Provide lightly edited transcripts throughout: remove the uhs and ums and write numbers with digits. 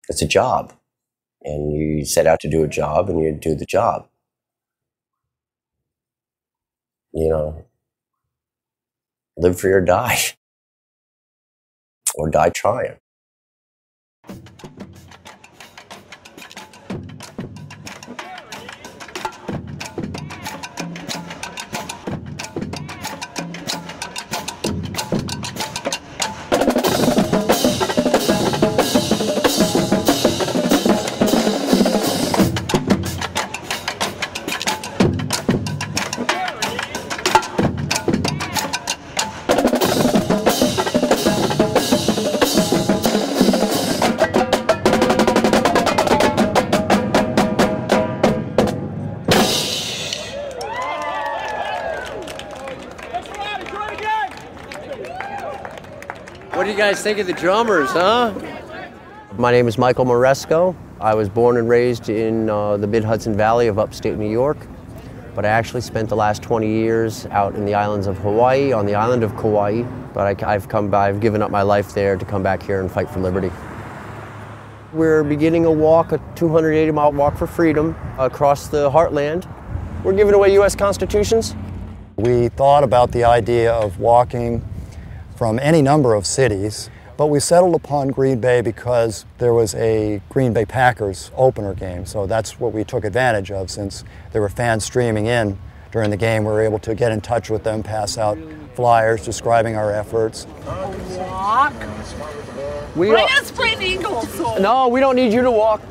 It's a job. And you set out to do a job, and you do the job. You know, live free or die. Or die trying. What do you guys think of the drummers, huh? My name is Michael Moresco. I was born and raised in the Mid-Hudson Valley of upstate New York, but I actually spent the last 20 years out in the islands of Hawaii, on the island of Kauai, but I've given up my life there to come back here and fight for liberty. We're beginning a walk, a 280-mile walk for freedom across the heartland. We're giving away U.S. constitutions. We thought about the idea of walking from any number of cities, but we settled upon Green Bay because there was a Green Bay Packers opener game, so that's what we took advantage of. Since there were fans streaming in during the game, we were able to get in touch with them, pass out flyers describing our efforts. Walk? Bring us Spread Eagles. No, we don't need you to walk.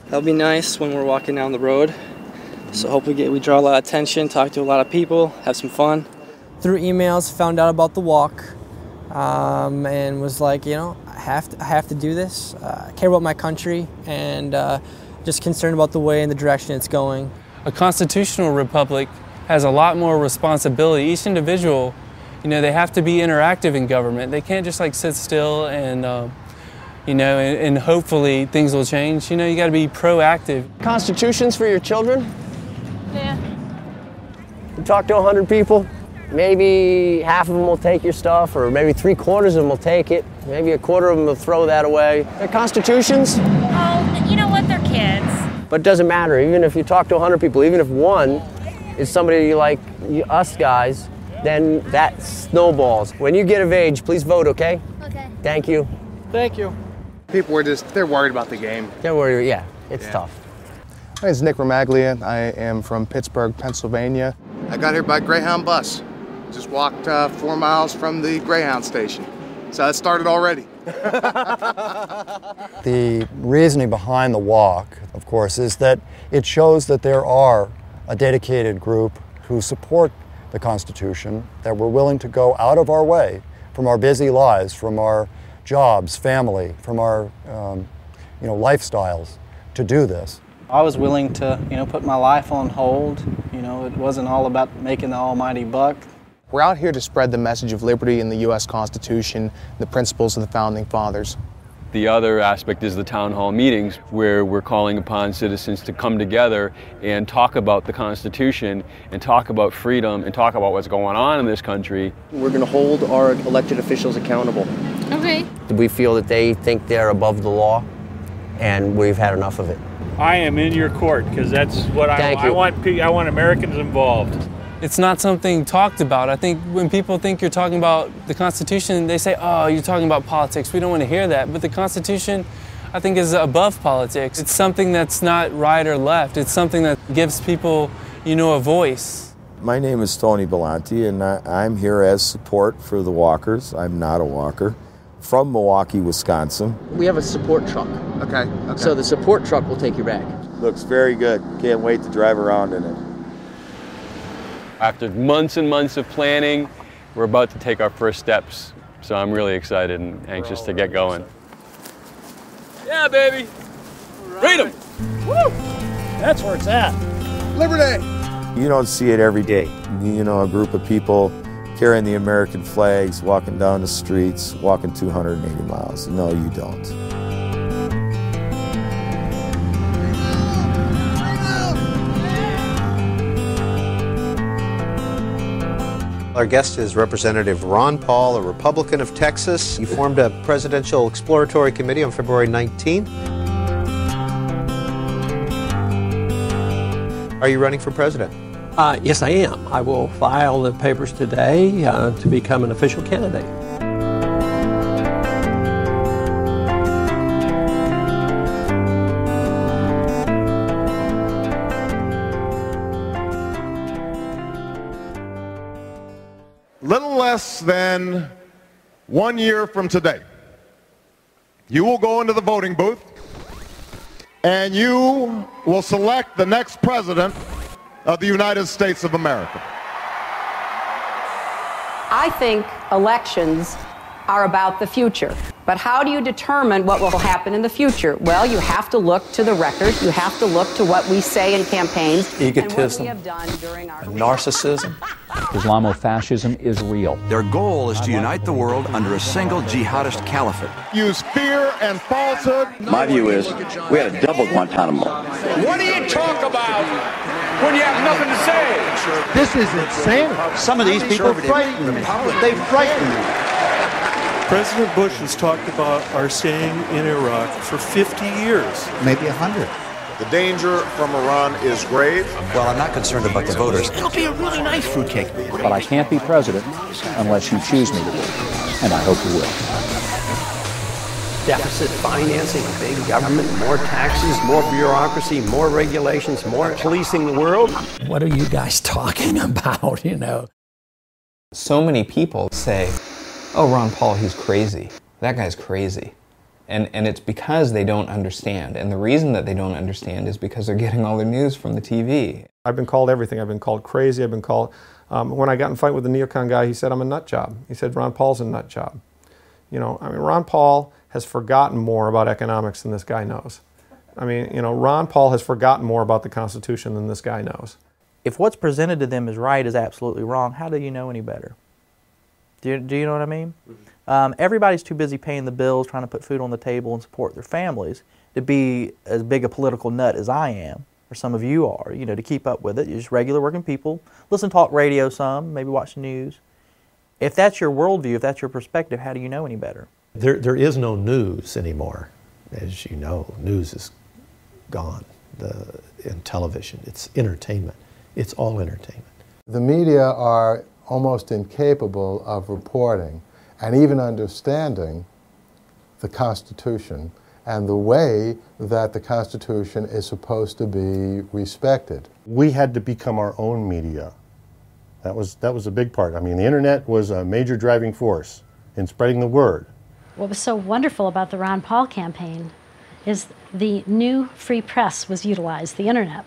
That'll be nice when we're walking down the road. So hope we draw a lot of attention, talk to a lot of people, have some fun. Through emails, found out about the walk. And was like, you know, I have to do this. I care about my country and just concerned about the way and the direction it's going. A constitutional republic has a lot more responsibility. Each individual, you know, they have to be interactive in government. They can't just like sit still and, you know, and hopefully things will change. You know, you got to be proactive. Constitutions for your children? Yeah. You talk to 100 people. Maybe half of them will take your stuff, or maybe 3/4 of them will take it. Maybe 1/4 of them will throw that away. They're constitutions. Oh, you know what? They're kids. But it doesn't matter. Even if you talk to 100 people, even if one is somebody like us guys, then that snowballs. When you get of age, please vote, okay? Okay. Thank you. Thank you. People they're worried about the game. Don't worry, yeah, it's tough. My name is Nick Romaglia. I am from Pittsburgh, Pennsylvania. I got here by Greyhound bus. Just walked 4 miles from the Greyhound station. So it started already. The reasoning behind the walk, of course, is that it shows that there are a dedicated group who support the Constitution, that we're willing to go out of our way from our busy lives, from our jobs, family, from our lifestyles to do this. I was willing to, put my life on hold. It wasn't all about making the almighty buck. We're out here to spread the message of liberty in the U.S. Constitution, the principles of the Founding Fathers. The other aspect is the town hall meetings, where we're calling upon citizens to come together and talk about the Constitution and talk about freedom and talk about what's going on in this country. We're going to hold our elected officials accountable. Okay. We feel that they think they're above the law, and we've had enough of it. I am in your court because that's what I want. I want Americans involved. It's not something talked about. I think when people think you're talking about the Constitution, they say, oh, you're talking about politics. We don't want to hear that. But the Constitution, I think, is above politics. It's something that's not right or left. It's something that gives people, a voice. My name is Tony Belanti, and I'm here as support for the walkers. I'm not a walker. From Milwaukee, Wisconsin. We have a support truck. Okay. So the support truck will take you back. Looks very good. Can't wait to drive around in it. After months and months of planning, we're about to take our first steps. So I'm really excited and anxious to get going. Yeah, baby. Freedom. Woo! That's where it's at. Liberty. You don't see it every day. A group of people carrying the American flags, walking down the streets, walking 280 miles. No, you don't. Our guest is Representative Ron Paul, a Republican of Texas. He formed a presidential exploratory committee on February 19th. Are you running for president? Yes, I am. I will file the papers today to become an official candidate. Little less than 1 year from today, you will go into the voting booth and you will select the next president of the United States of America. I think elections are about the future. But how do you determine what will happen in the future? Well, you have to look to the record. You have to look to what we say in campaigns. Egotism, and what we have done during our narcissism. Islamofascism is real. Their goal is to unite the world under a single jihadist caliphate. Use fear and falsehood. My view is we had a double Guantanamo. What do you talk about when you have nothing to say? This is insane. Some of these people frighten me. They frighten me. President Bush has talked about our staying in Iraq for 50 years. Maybe 100. The danger from Iran is grave. Well, I'm not concerned about the voters. It'll be a really nice fruitcake. But I can't be president unless you choose me to be, and I hope you will. Deficit financing, big government, more taxes, more bureaucracy, more regulations, more policing the world. What are you guys talking about, you know? So many people say, oh, Ron Paul, he's crazy. That guy's crazy. And it's because they don't understand. And the reason that they don't understand is because they're getting all their news from the TV. I've been called everything. I've been called crazy. I've been called, when I got in a fight with the neocon guy, he said I'm a nut job. He said Ron Paul's a nut job. You know, I mean, Ron Paul has forgotten more about economics than this guy knows. I mean, you know, Ron Paul has forgotten more about the Constitution than this guy knows. If what's presented to them is right is absolutely wrong, how do you know any better? Do you know what I mean? Everybody's too busy paying the bills, trying to put food on the table and support their families to be as big a political nut as I am, or some of you are, you know, to keep up with it. You're just regular working people. Listen to talk radio some, maybe watch the news. If that's your worldview, if that's your perspective, how do you know any better? There is no news anymore. As you know, news is gone in television. It's entertainment. It's all entertainment. The media are almost incapable of reporting and even understanding the Constitution and the way that the Constitution is supposed to be respected. We had to become our own media. That was a big part. I mean, the internet was a major driving force in spreading the word. What was so wonderful about the Ron Paul campaign is the new free press was utilized, the internet.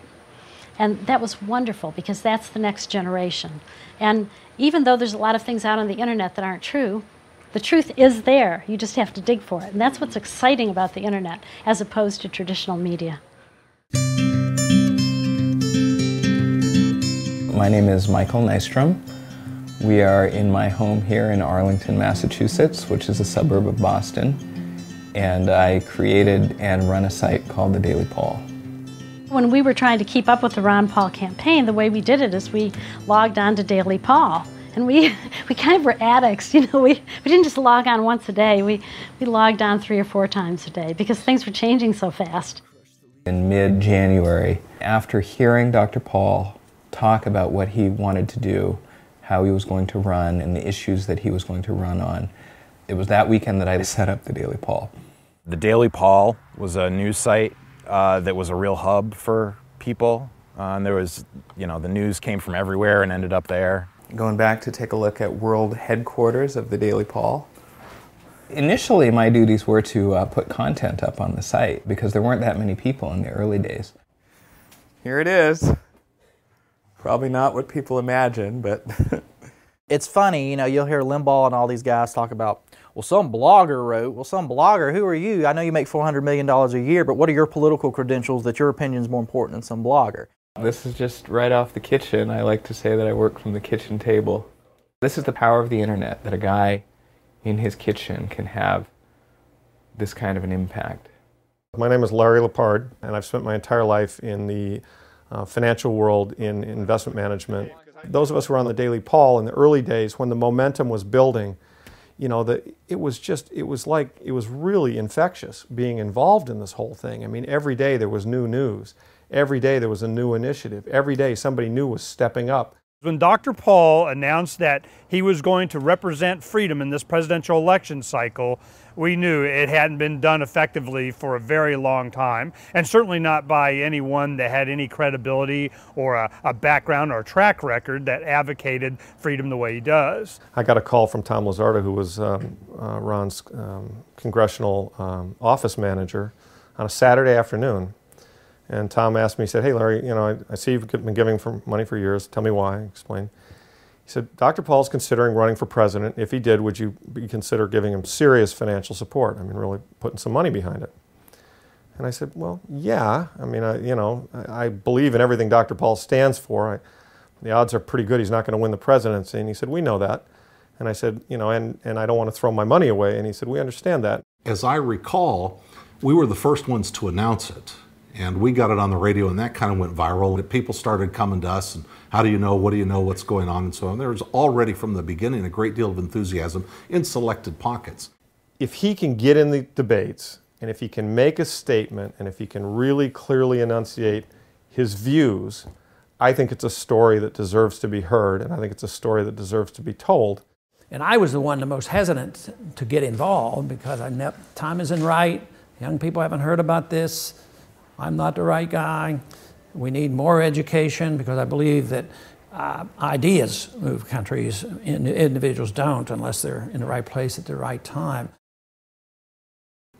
And that was wonderful because that's the next generation. And even though there's a lot of things out on the internet that aren't true, the truth is there. You just have to dig for it. And that's what's exciting about the internet as opposed to traditional media. My name is Michael Nystrom. We are in my home here in Arlington, Massachusetts, which is a suburb of Boston. And I created and run a site called The Daily Paul. When we were trying to keep up with the Ron Paul campaign, the way we did it is we logged on to Daily Paul. And we kind of were addicts, you know. We didn't just log on once a day. We logged on 3 or 4 times a day because things were changing so fast. In mid-January, after hearing Dr. Paul talk about what he wanted to do, how he was going to run, and the issues that he was going to run on, it was that weekend that I set up The Daily Paul. The Daily Paul was a news site that was a real hub for people. And there was, you know, the news came from everywhere and ended up there. Going back to take a look at world headquarters of The Daily Paul. Initially, my duties were to put content up on the site because there weren't that many people in the early days. Here it is. Probably not what people imagine, but... It's funny, you know, you'll hear Limbaugh and all these guys talk about, well, some blogger wrote. Well, some blogger, who are you? I know you make $400 million a year, but what are your political credentials that your opinion is more important than some blogger? This is just right off the kitchen. I like to say that I work from the kitchen table. This is the power of the internet, that a guy in his kitchen can have this kind of an impact. My name is Larry Lepard, and I've spent my entire life in the financial world in investment management. Those of us who were on the Daily Paul in the early days when the momentum was building, you know, it was really infectious being involved in this whole thing. I mean, every day there was new news. Every day there was a new initiative. Every day somebody new was stepping up. When Dr. Paul announced that he was going to represent freedom in this presidential election cycle, we knew it hadn't been done effectively for a very long time, and certainly not by anyone that had any credibility or a background or a track record that advocated freedom the way he does. I got a call from Tom Lazzardo, who was Ron's congressional office manager, on a Saturday afternoon. And Tom asked me, he said, "Hey Larry, you know, I see you've been giving money for years. Tell me why." I explained. He said, "Dr. Paul's considering running for president. If he did, would you consider giving him serious financial support? I mean, really putting some money behind it." And I said, "Well, yeah. I mean, I believe in everything Dr. Paul stands for. The odds are pretty good he's not going to win the presidency." And he said, "We know that." And I said, "You know, and I don't want to throw my money away." And he said, "We understand that." As I recall, we were the first ones to announce it. And we got it on the radio, and that kind of went viral. People started coming to us, and how do you know, what do you know, what's going on, and so on. There was already from the beginning a great deal of enthusiasm in selected pockets. If he can get in the debates, and if he can make a statement, and if he can really clearly enunciate his views, I think it's a story that deserves to be heard, and I think it's a story that deserves to be told. And I was the one the most hesitant to get involved because time isn't right. Young people haven't heard about this. I'm not the right guy. We need more education because I believe that ideas move countries, individuals don't unless they're in the right place at the right time.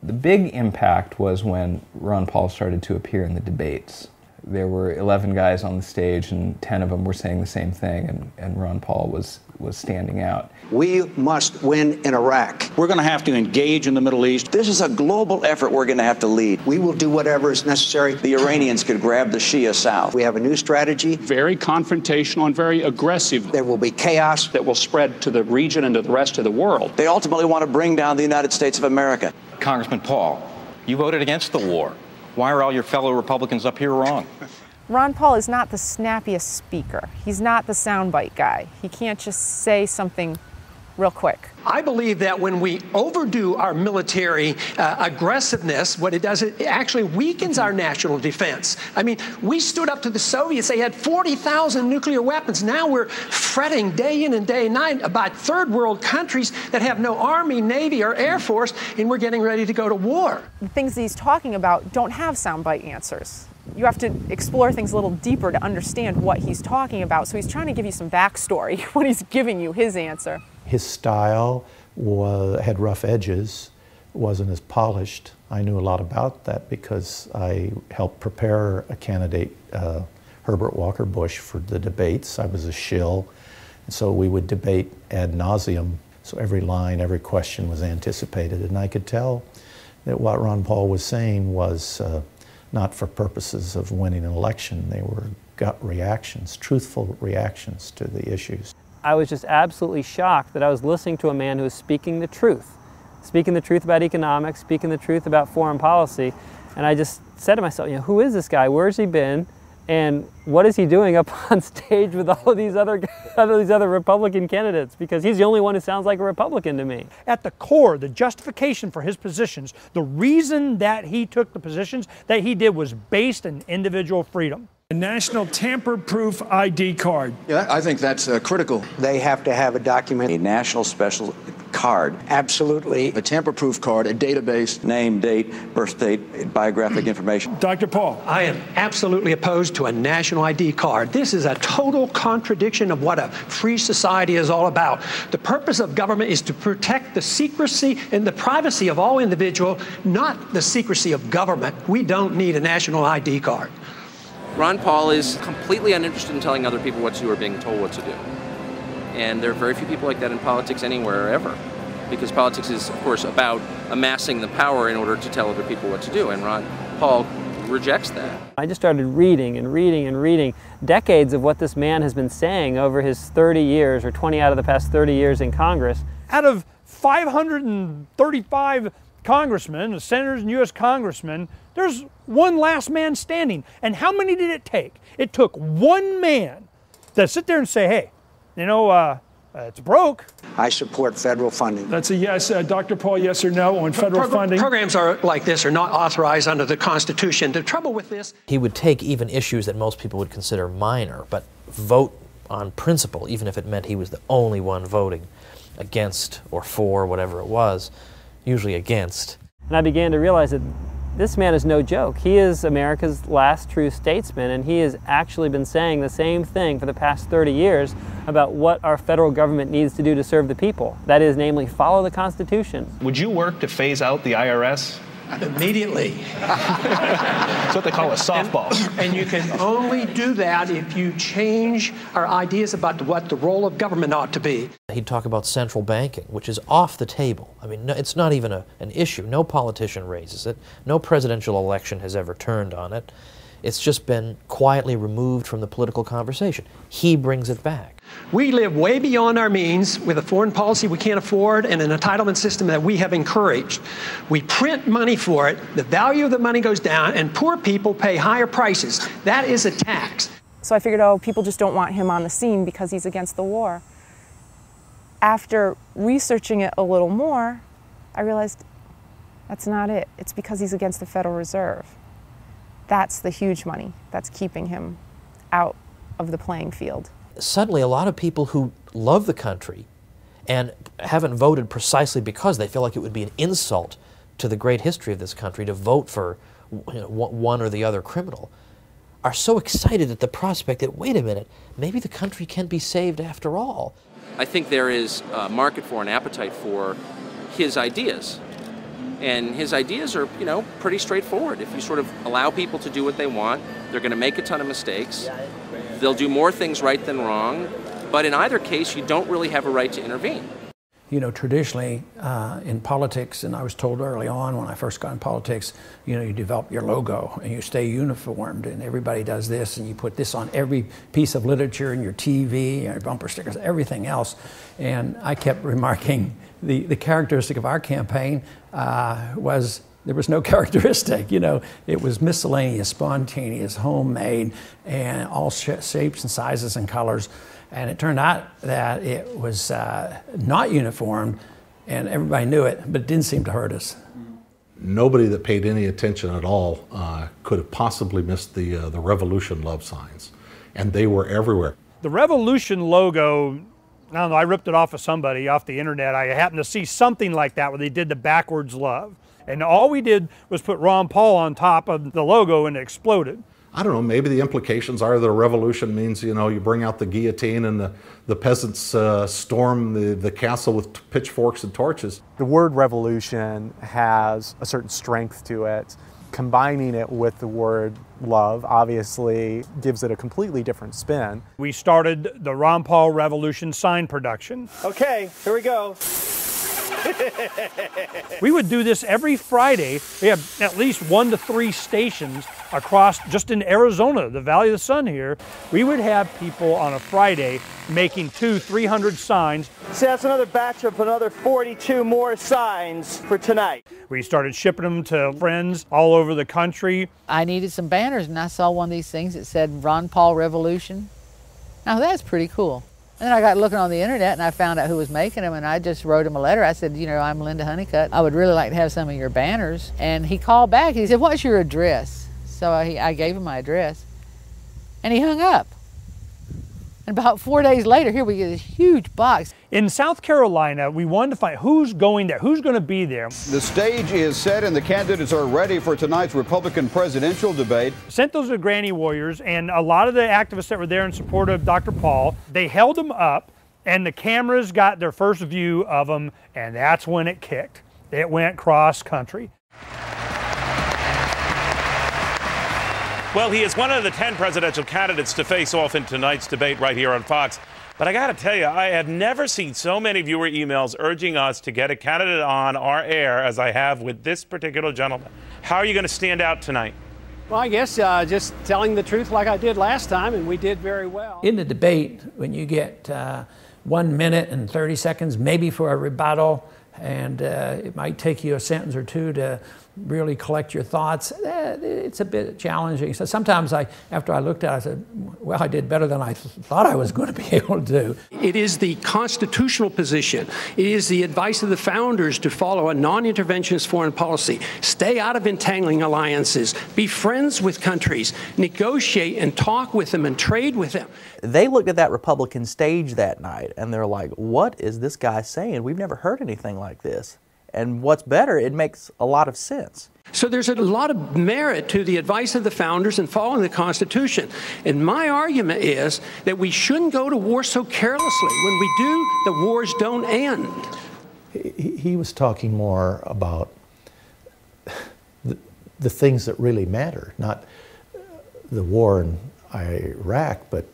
The big impact was when Ron Paul started to appear in the debates. There were 11 guys on the stage and 10 of them were saying the same thing, and Ron Paul was standing out. We must win in Iraq. We're going to have to engage in the Middle East. This is a global effort we're going to have to lead. We will do whatever is necessary. The Iranians could grab the Shia South. We have a new strategy. Very confrontational and very aggressive. There will be chaos that will spread to the region and to the rest of the world. They ultimately want to bring down the United States of America. Congressman Paul, you voted against the war. Why are all your fellow Republicans up here wrong? Ron Paul is not the snappiest speaker. He's not the soundbite guy. He can't just say something real quick. I believe that when we overdo our military aggressiveness, what it does, it actually weakens our national defense. I mean, we stood up to the Soviets. They had 40,000 nuclear weapons. Now we're fretting day in and day night about third world countries that have no army, navy, or air force, and we're getting ready to go to war. The things that he's talking about don't have soundbite answers. You have to explore things a little deeper to understand what he's talking about. So he's trying to give you some backstory when he's giving you his answer. His style had rough edges, wasn't as polished. I knew a lot about that because I helped prepare a candidate, Herbert Walker Bush, for the debates. I was a shill, and so we would debate ad nauseum. So every line, every question was anticipated, and I could tell that what Ron Paul was saying was not for purposes of winning an election. They were gut reactions, truthful reactions to the issues. I was just absolutely shocked that I was listening to a man who was speaking the truth about economics, speaking the truth about foreign policy, and I just said to myself, who is this guy? Where's he been? And what is he doing up on stage with all of these other Republican candidates? Because he's the only one who sounds like a Republican to me. At the core, the justification for his positions, the reason that he took the positions that he did was based in individual freedom. A national tamper-proof ID card. Yeah, I think that's critical. They have to have a document. A national special card. Absolutely. A tamper-proof card, a database. Name, date, birth date, biographic information. Dr. Paul. I am absolutely opposed to a national ID card. This is a total contradiction of what a free society is all about. The purpose of government is to protect the secrecy and the privacy of all individuals, not the secrecy of government. We don't need a national ID card. Ron Paul is completely uninterested in telling other people what to do or being told what to do. And there are very few people like that in politics anywhere, ever. Because politics is, of course, about amassing the power in order to tell other people what to do. And Ron Paul rejects that. I just started reading and reading and reading decades of what this man has been saying over his 30 years, or 20 out of the past 30 years in Congress. Out of 535 congressmen, senators and U.S. congressmen, there's one last man standing. And how many did it take? It took one man to sit there and say, hey, It's broke. I support federal funding. That's a yes. Dr. Paul, yes or no on federal funding? Programs like this are not authorized under the Constitution. The trouble with this... He would take even issues that most people would consider minor, but vote on principle, even if it meant he was the only one voting against or for, whatever it was, usually against. And I began to realize that this man is no joke. He is America's last true statesman, and he has actually been saying the same thing for the past 30 years about what our federal government needs to do to serve the people. That is, namely, follow the Constitution. Would you work to phase out the IRS? Immediately. That's what they call a softball. And you can only do that if you change our ideas about what the role of government ought to be. He'd talk about central banking, which is off the table. I mean, no, it's not even an issue. No politician raises it. No presidential election has ever turned on it. It's just been quietly removed from the political conversation. He brings it back. We live way beyond our means with a foreign policy we can't afford and an entitlement system that we have encouraged. We print money for it, the value of the money goes down, and poor people pay higher prices. That is a tax. So I figured, oh, people just don't want him on the scene because he's against the war. After researching it a little more, I realized that's not it. It's because he's against the Federal Reserve. That's the huge money that's keeping him out of the playing field. Suddenly, a lot of people who love the country and haven't voted precisely because they feel like it would be an insult to the great history of this country to vote for one or the other criminal are so excited at the prospect that, wait a minute, maybe the country can be saved after all. I think there is a market for, an appetite for his ideas. And his ideas are, pretty straightforward. If you sort of allow people to do what they want, they're going to make a ton of mistakes. They'll do more things right than wrong. But in either case, you don't really have a right to intervene. Traditionally in politics, and I was told early on when I first got in politics, you develop your logo and you stay uniformed, and everybody does this, and you put this on every piece of literature in your TV, your bumper stickers, everything else. And I kept remarking the characteristic of our campaign was there was no characteristic. It was miscellaneous, spontaneous, homemade, and all shapes and sizes and colors. And it turned out that it was not uniform, and everybody knew it, but it didn't seem to hurt us. Nobody that paid any attention at all could have possibly missed the Revolution love signs, and they were everywhere. The Revolution logo, I don't know, I ripped it off of somebody off the internet. I happened to see something like that where they did the backwards love. And all we did was put Ron Paul on top of the logo and it exploded. I don't know, maybe the implications are that a revolution means, you bring out the guillotine and the peasants storm the castle with pitchforks and torches. The word revolution has a certain strength to it. Combining it with the word love obviously gives it a completely different spin. We started the Ron Paul Revolution sign production. Okay, here we go. We would do this every Friday. We have at least 1 to 3 stations across, just in Arizona, the Valley of the Sun here. We would have people on a Friday making 200-300 signs. So that's another batch of another 42 more signs for tonight. We started shipping them to friends all over the country. I needed some banners, and I saw one of these things that said Ron Paul Revolution. Now that's pretty cool. And then I got looking on the internet and I found out who was making them, and I just wrote him a letter. I said, I'm Linda Honeycutt. I would really like to have some of your banners. And he called back. He said, what's your address? So I gave him my address. And he hung up. And about 4 days later, here we get this huge box. In South Carolina, we wanted to find who's going there, who's going to be there. The stage is set and the candidates are ready for tonight's Republican presidential debate. Sent those to Granny Warriors, and a lot of the activists that were there in support of Dr. Paul, they held them up, and the cameras got their first view of them, and that's when it kicked. It went cross country. Well, he is one of the 10 presidential candidates to face off in tonight's debate right here on Fox. But I got to tell you, I have never seen so many viewer emails urging us to get a candidate on our air as I have with this particular gentleman. How are you going to stand out tonight? Well, I guess just telling the truth like I did last time, and we did very well. In the debate, when you get 1 minute and 30 seconds, maybe for a rebuttal, and it might take you a sentence or two to really collect your thoughts. It's a bit challenging. So sometimes after I looked at it, I said, well, I did better than I thought I was going to be able to do. It is the constitutional position. It is the advice of the founders to follow a non-interventionist foreign policy. Stay out of entangling alliances. Be friends with countries. Negotiate and talk with them and trade with them. They looked at that Republican stage that night and they're like, what is this guy saying? We've never heard anything like this. And what's better, it makes a lot of sense. So there's a lot of merit to the advice of the founders and following the Constitution. And my argument is that we shouldn't go to war so carelessly. When we do, the wars don't end. He was talking more about the things that really matter, not the war in Iraq, but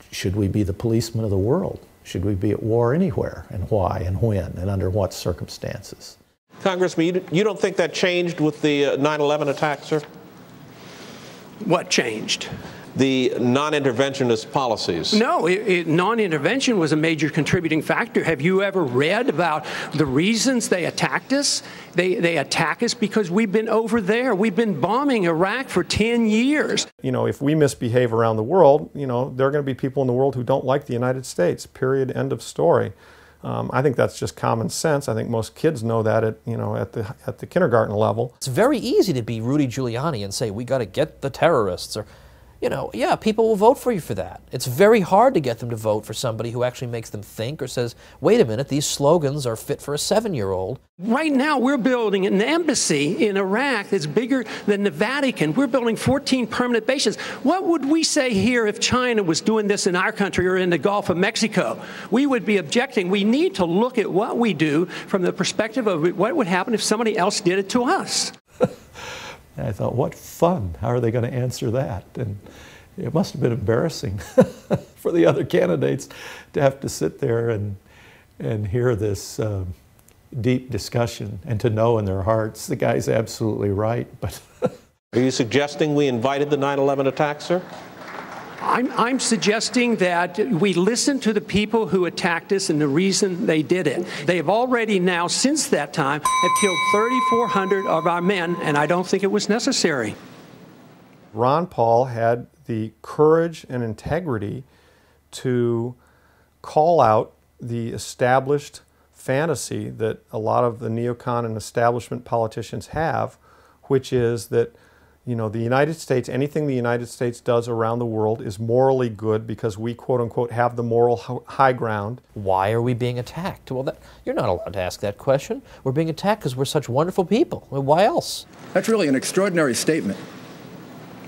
should we be the policeman of the world? Should we be at war anywhere, and why, and when, and under what circumstances? Congressman, you don't think that changed with the 9/11 attack, sir? What changed? The non-interventionist policies. No, non-intervention was a major contributing factor. Have you ever read about the reasons they attacked us? They attack us because we've been over there. We've been bombing Iraq for 10 years. You know, if we misbehave around the world, you know, there are going to be people in the world who don't like the United States, period, end of story. I think that's just common sense. I think most kids know that at the kindergarten level. It's very easy to be Rudy Giuliani and say, we got to get the terrorists, or, you know, yeah, people will vote for you for that. It's very hard to get them to vote for somebody who actually makes them think or says, wait a minute, these slogans are fit for a 7-year-old. Right now, we're building an embassy in Iraq that's bigger than the Vatican. We're building 14 permanent bases. What would we say here if China was doing this in our country or in the Gulf of Mexico? We would be objecting. We need to look at what we do from the perspective of what would happen if somebody else did it to us. And I thought, what fun. How are they going to answer that? And it must have been embarrassing for the other candidates to have to sit there and hear this deep discussion and to know in their hearts the guy's absolutely right. But are you suggesting we invited the 9/11 attack, sir? I'm suggesting that we listen to the people who attacked us and the reason they did it. They have already now, since that time, have killed 3,400 of our men, and I don't think it was necessary. Ron Paul had the courage and integrity to call out the established fantasy that a lot of the neocon and establishment politicians have, which is that, you know, the United States, anything the United States does around the world is morally good because we, quote unquote, have the moral high ground. Why are we being attacked? Well, you're not allowed to ask that question. We're being attacked because we're such wonderful people. Well, why else? That's really an extraordinary statement.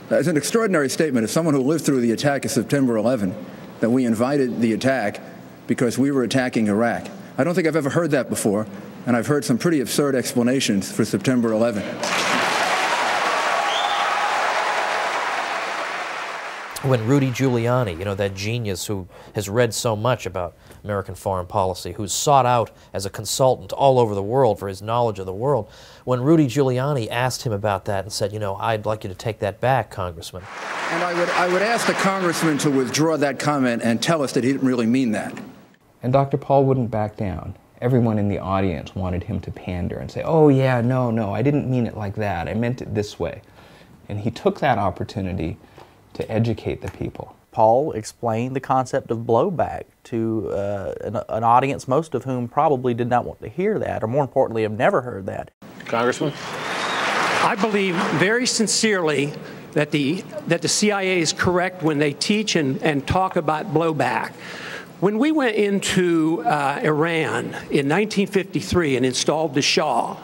It's an extraordinary statement as someone who lived through the attack of September 11, that we invited the attack because we were attacking Iraq. I don't think I've ever heard that before, and I've heard some pretty absurd explanations for September 11. When Rudy Giuliani, you know, that genius who has read so much about American foreign policy, who's sought out as a consultant all over the world for his knowledge of the world, when Rudy Giuliani asked him about that and said, you know, I'd like you to take that back, Congressman. And I would ask the congressman to withdraw that comment and tell us that he didn't really mean that. And Dr. Paul wouldn't back down. Everyone in the audience wanted him to pander and say, oh yeah, no, I didn't mean it like that. I meant it this way. And he took that opportunity to educate the people. Paul explained the concept of blowback to an audience, most of whom probably did not want to hear that, or more importantly, have never heard that. Congressman? I believe very sincerely that the CIA is correct when they teach and talk about blowback. When we went into Iran in 1953 and installed the Shah,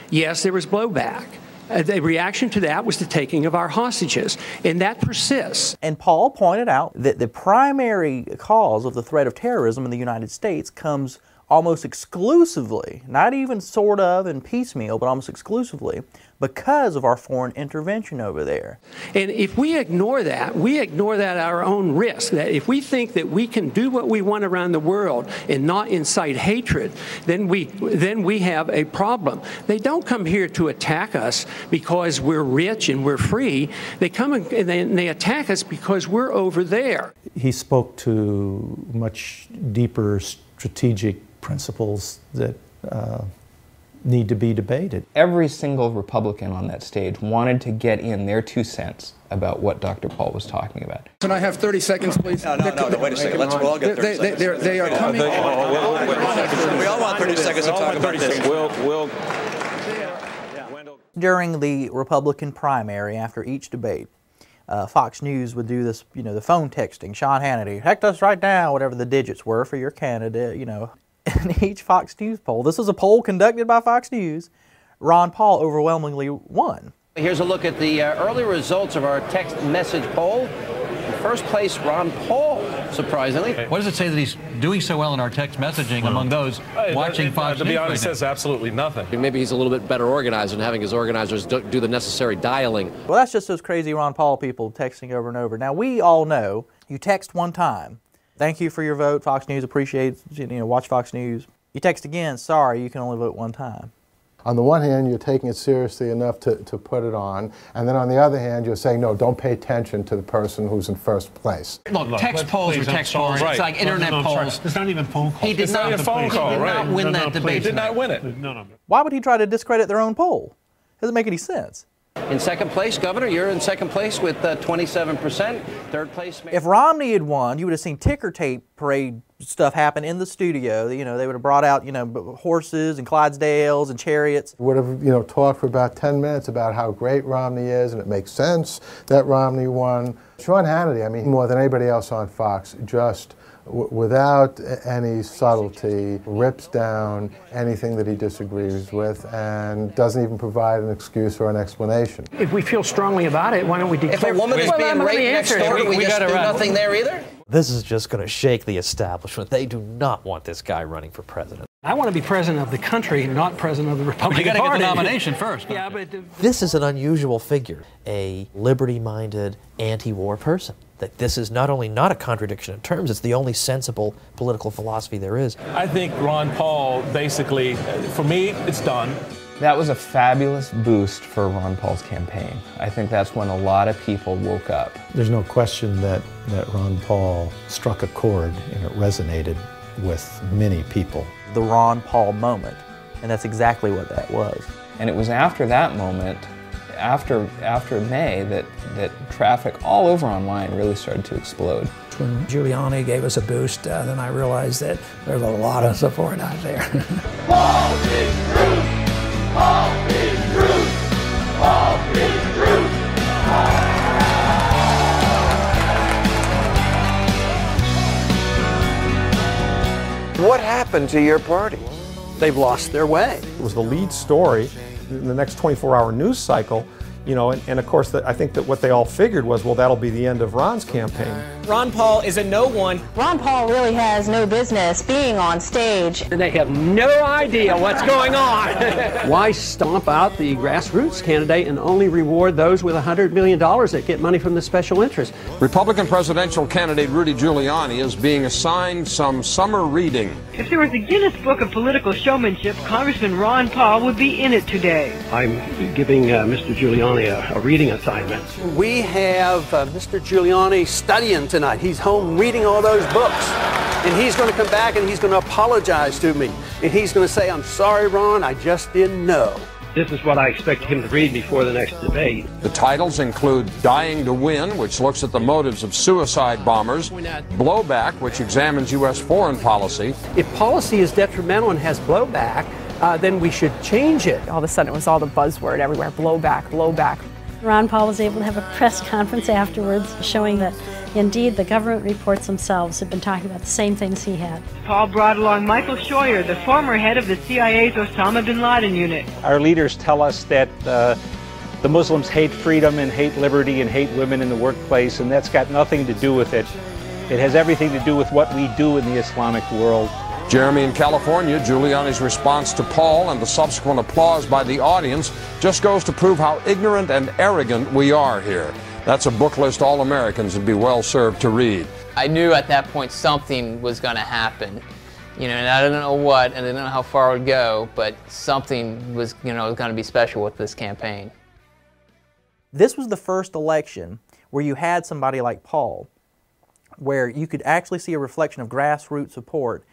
yes, there was blowback. The reaction to that was the taking of our hostages, and that persists. And Paul pointed out that the primary cause of the threat of terrorism in the United States comes almost exclusively, not even sort of and piecemeal, but almost exclusively, because of our foreign intervention over there. And if we ignore that at our own risk. That if we think that we can do what we want around the world and not incite hatred, then we have a problem. They don't come here to attack us because we're rich and we're free. They come and they attack us because we're over there. He spoke to much deeper strategic principles that need to be debated. Every single Republican on that stage wanted to get in their 2 cents about what Dr. Paul was talking about. Can I have 30 seconds, please? No, wait a second. Let's all get 30 seconds. They are coming. We all want 30 seconds to talk about this. During the Republican primary, after each debate, Fox News would do this, the phone texting. Sean Hannity, text us right now, whatever the digits were for your candidate, In each Fox News poll, this was a poll conducted by Fox News, Ron Paul overwhelmingly won. Here's a look at the early results of our text message poll. In first place, Ron Paul, surprisingly. What does it say that he's doing so well in our text messaging among those watching Fox News? To be honest, says absolutely nothing. Maybe he's a little bit better organized and having his organizers do the necessary dialing. Well, that's just those crazy Ron Paul people texting over and over. Now, we all know you text one time. Thank you for your vote. Fox News appreciates, watch Fox News. You text again, sorry, you can only vote one time. On the one hand, you're taking it seriously enough to put it on, and then on the other hand, you're saying, no, don't pay attention to the person who's in first place. Look, text polls are text polls. It's like internet polls. It's not even phone calls. He did not win that debate. He did not win it. Why would he try to discredit their own poll? Doesn't make any sense. In second place, Governor, you're in second place with 27%. Third place. If Romney had won, you would have seen ticker tape parade stuff happen in the studio. They would have brought out, horses and Clydesdales and chariots. Would have, talked for about 10 minutes about how great Romney is, and it makes sense that Romney won. Sean Hannity, more than anybody else on Fox, just without any subtlety, rips down anything that he disagrees with and doesn't even provide an excuse or an explanation. If we feel strongly about it, why don't we declare... If a woman is being raped next door, do we just do nothing there either? This is just going to shake the establishment. They do not want this guy running for president. I want to be president of the country, not president of the Republican Party. You got to get the nomination first. Yeah, but... This is an unusual figure, a liberty-minded, anti-war person. That this is not only not a contradiction in terms, it's the only sensible political philosophy there is. I think Ron Paul basically, for me, it's done. That was a fabulous boost for Ron Paul's campaign. I think that's when a lot of people woke up. There's no question that Ron Paul struck a chord and it resonated with many people. The Ron Paul moment, and that's exactly what that was. And it was after that moment, after May, that traffic all over online really started to explode. When Giuliani gave us a boost, then I realized that there's a lot of support out there. Paul is Truth! Paul is Truth! Paul is Truth! What happened to your party? They've lost their way. It was the lead story in the next 24-hour news cycle, and of course I think that what they all figured was, well, that'll be the end of Ron's campaign. Ron Paul is a no one. Ron Paul really has no business being on stage. They have no idea what's going on. Why stomp out the grassroots candidate and only reward those with $100 million that get money from the special interest? Republican presidential candidate Rudy Giuliani is being assigned some summer reading. If there was a Guinness Book of Political Showmanship, Congressman Ron Paul would be in it today. I'm giving Mr. Giuliani a reading assignment. We have Mr. Giuliani studying tonight. He's home reading all those books. And he's going to come back and he's going to apologize to me. And he's going to say, I'm sorry, Ron, I just didn't know. This is what I expect him to read before the next debate. The titles include Dying to Win, which looks at the motives of suicide bombers, Blowback, which examines U.S. foreign policy. If policy is detrimental and has blowback, then we should change it. All of a sudden, it was all the buzzword everywhere, blowback, blowback. Ron Paul was able to have a press conference afterwards showing that, indeed, the government reports themselves have been talking about the same things he had. Paul brought along Michael Scheuer, the former head of the CIA's Osama bin Laden unit. Our leaders tell us that the Muslims hate freedom and hate liberty and hate women in the workplace, and that's got nothing to do with it. It has everything to do with what we do in the Islamic world. Jeremy in California, Giuliani's response to Paul and the subsequent applause by the audience just goes to prove how ignorant and arrogant we are here. That's a book list all Americans would be well served to read. I knew at that point something was going to happen, and I didn't know what, and I didn't know how far it would go, but something was, going to be special with this campaign. This was the first election where you had somebody like Paul, where you could actually see a reflection of grassroots support,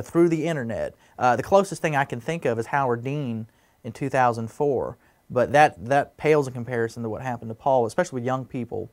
through the internet, The closest thing I can think of is Howard Dean in 2004, but that pales in comparison to what happened to Paul, especially with young people.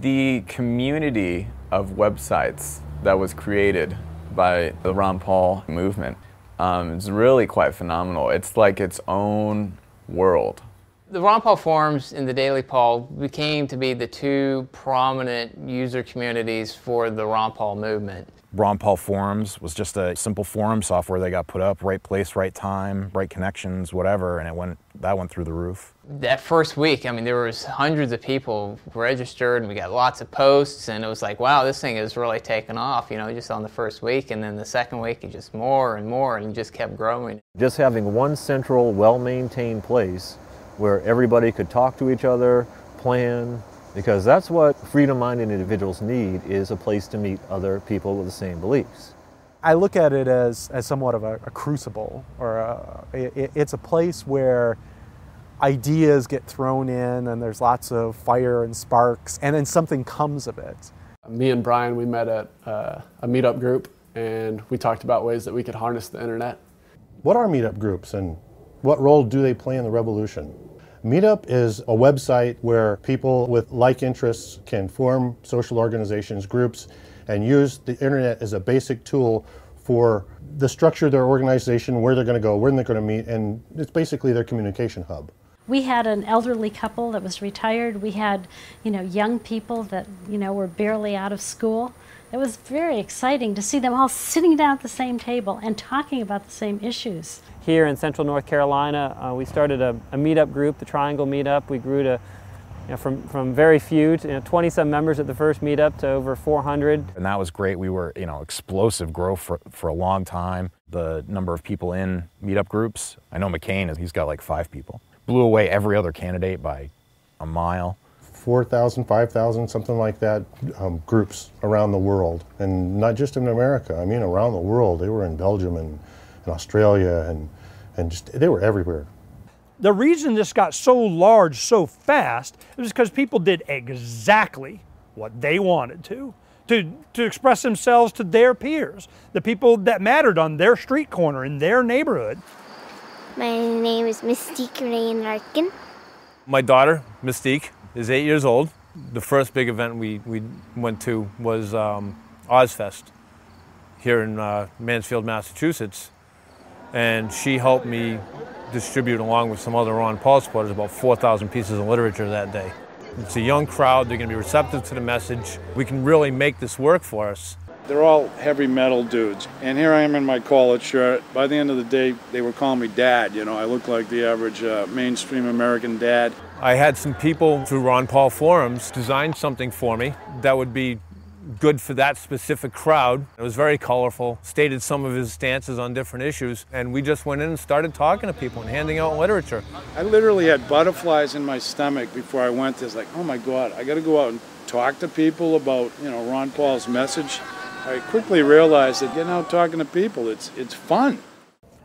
The community of websites that was created by the Ron Paul movement is really quite phenomenal. It's like its own world. The Ron Paul forums and the Daily Paul became to be the two prominent user communities for the Ron Paul movement. Ron Paul Forums was just a simple forum software that got put up, right place, right time, right connections, whatever, and that went through the roof. That first week, I mean, there was hundreds of people registered, and we got lots of posts, and it was like, wow, this thing has really taken off, you know, just on the first week, and then the second week, it just more and more, and it just kept growing. Just having one central, well-maintained place where everybody could talk to each other, plan, because that's what freedom-minded individuals need, is a place to meet other people with the same beliefs. I look at it as somewhat of a crucible, or it's a place where ideas get thrown in and there's lots of fire and sparks, and then something comes of it. Me and Brian, we met at a meetup group, and we talked about ways that we could harness the internet. What are meetup groups and what role do they play in the revolution? Meetup is a website where people with like interests can form social organizations, groups, and use the internet as a basic tool for the structure of their organization, where they're going to go, when they're going to meet, and it's basically their communication hub. We had an elderly couple that was retired. We had, young people that, were barely out of school. It was very exciting to see them all sitting down at the same table and talking about the same issues. Here in Central North Carolina, we started a meetup group, the Triangle Meetup. We grew to, from very few to 20-some members at the first meetup to over 400. And that was great. We were, explosive growth for a long time. The number of people in meetup groups, I know McCain, he's got like 5 people. Blew away every other candidate by a mile. 4,000, 5,000, something like that, groups around the world. And not just in America, I mean around the world. They were in Belgium and Australia, and just, they were everywhere. The reason this got so large so fast is because people did exactly what they wanted to express themselves to their peers, the people that mattered on their street corner in their neighborhood. My name is Mystique Rain Larkin. My daughter, Mystique, is 8 years old. The first big event we went to was Ozfest here in Mansfield, Massachusetts. And she helped me distribute, along with some other Ron Paul supporters, about 4,000 pieces of literature that day. It's a young crowd. They're going to be receptive to the message. We can really make this work for us. They're all heavy metal dudes. And here I am in my college shirt. By the end of the day, they were calling me Dad. I look like the average mainstream American dad. I had some people through Ron Paul forums design something for me that would be good for that specific crowd. It was very colorful, stated some of his stances on different issues, and we just went in and started talking to people and handing out literature. I literally had butterflies in my stomach before I went there. It's like, oh my God, I got to go out and talk to people about, Ron Paul's message. I quickly realized that getting out talking to people, it's fun.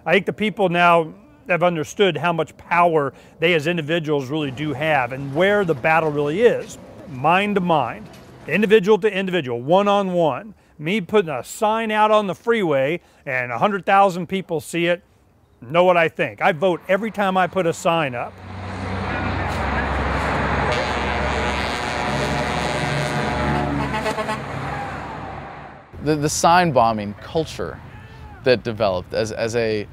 I think the people now have understood how much power they as individuals really do have and where the battle really is, mind to mind. Individual to individual, one-on-one. Me putting a sign out on the freeway and 100,000 people see it, know what I think. I vote every time I put a sign up. The sign bombing culture that developed as a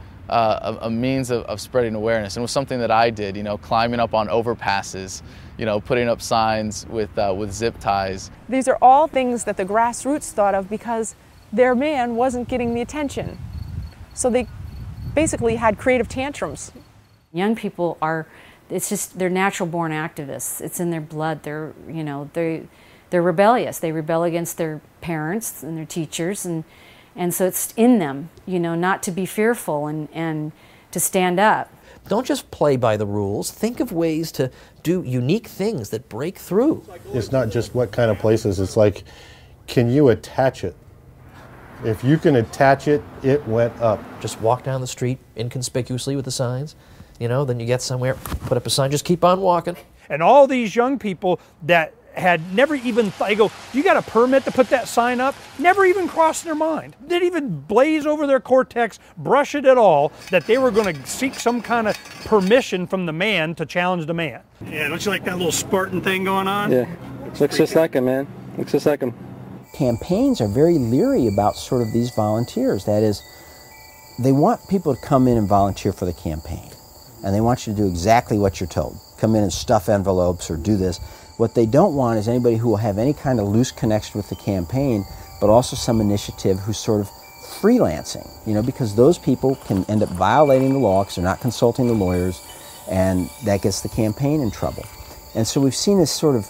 means of spreading awareness, and it was something that I did, climbing up on overpasses, putting up signs with zip ties. These are all things that the grassroots thought of because their man wasn't getting the attention. So they basically had creative tantrums. Young people it's just, they're natural born activists. It's in their blood. They're rebellious. They rebel against their parents and their teachers, and so it's in them, not to be fearful and to stand up. Don't just play by the rules. Think of ways to do unique things that break through. It's not just what kind of places. It's like, can you attach it? If you can attach it, it went up. Just walk down the street inconspicuously with the signs. Then you get somewhere, put up a sign, just keep on walking. And all these young people that had never even, I go, you got a permit to put that sign up? Never even crossed their mind. Didn't even blaze over their cortex, brush it at all, that they were going to seek some kind of permission from the man to challenge the man. Yeah, don't you like that little Spartan thing going on? Yeah, looks just like him, man. Looks just like him. Campaigns are very leery about sort of these volunteers. That is, they want people to come in and volunteer for the campaign. And they want you to do exactly what you're told. Come in and stuff envelopes or do this. What they don't want is anybody who will have any kind of loose connection with the campaign, but also some initiative who's sort of freelancing, you know, because those people can end up violating the law because they're not consulting the lawyers, and that gets the campaign in trouble. And so we've seen this sort of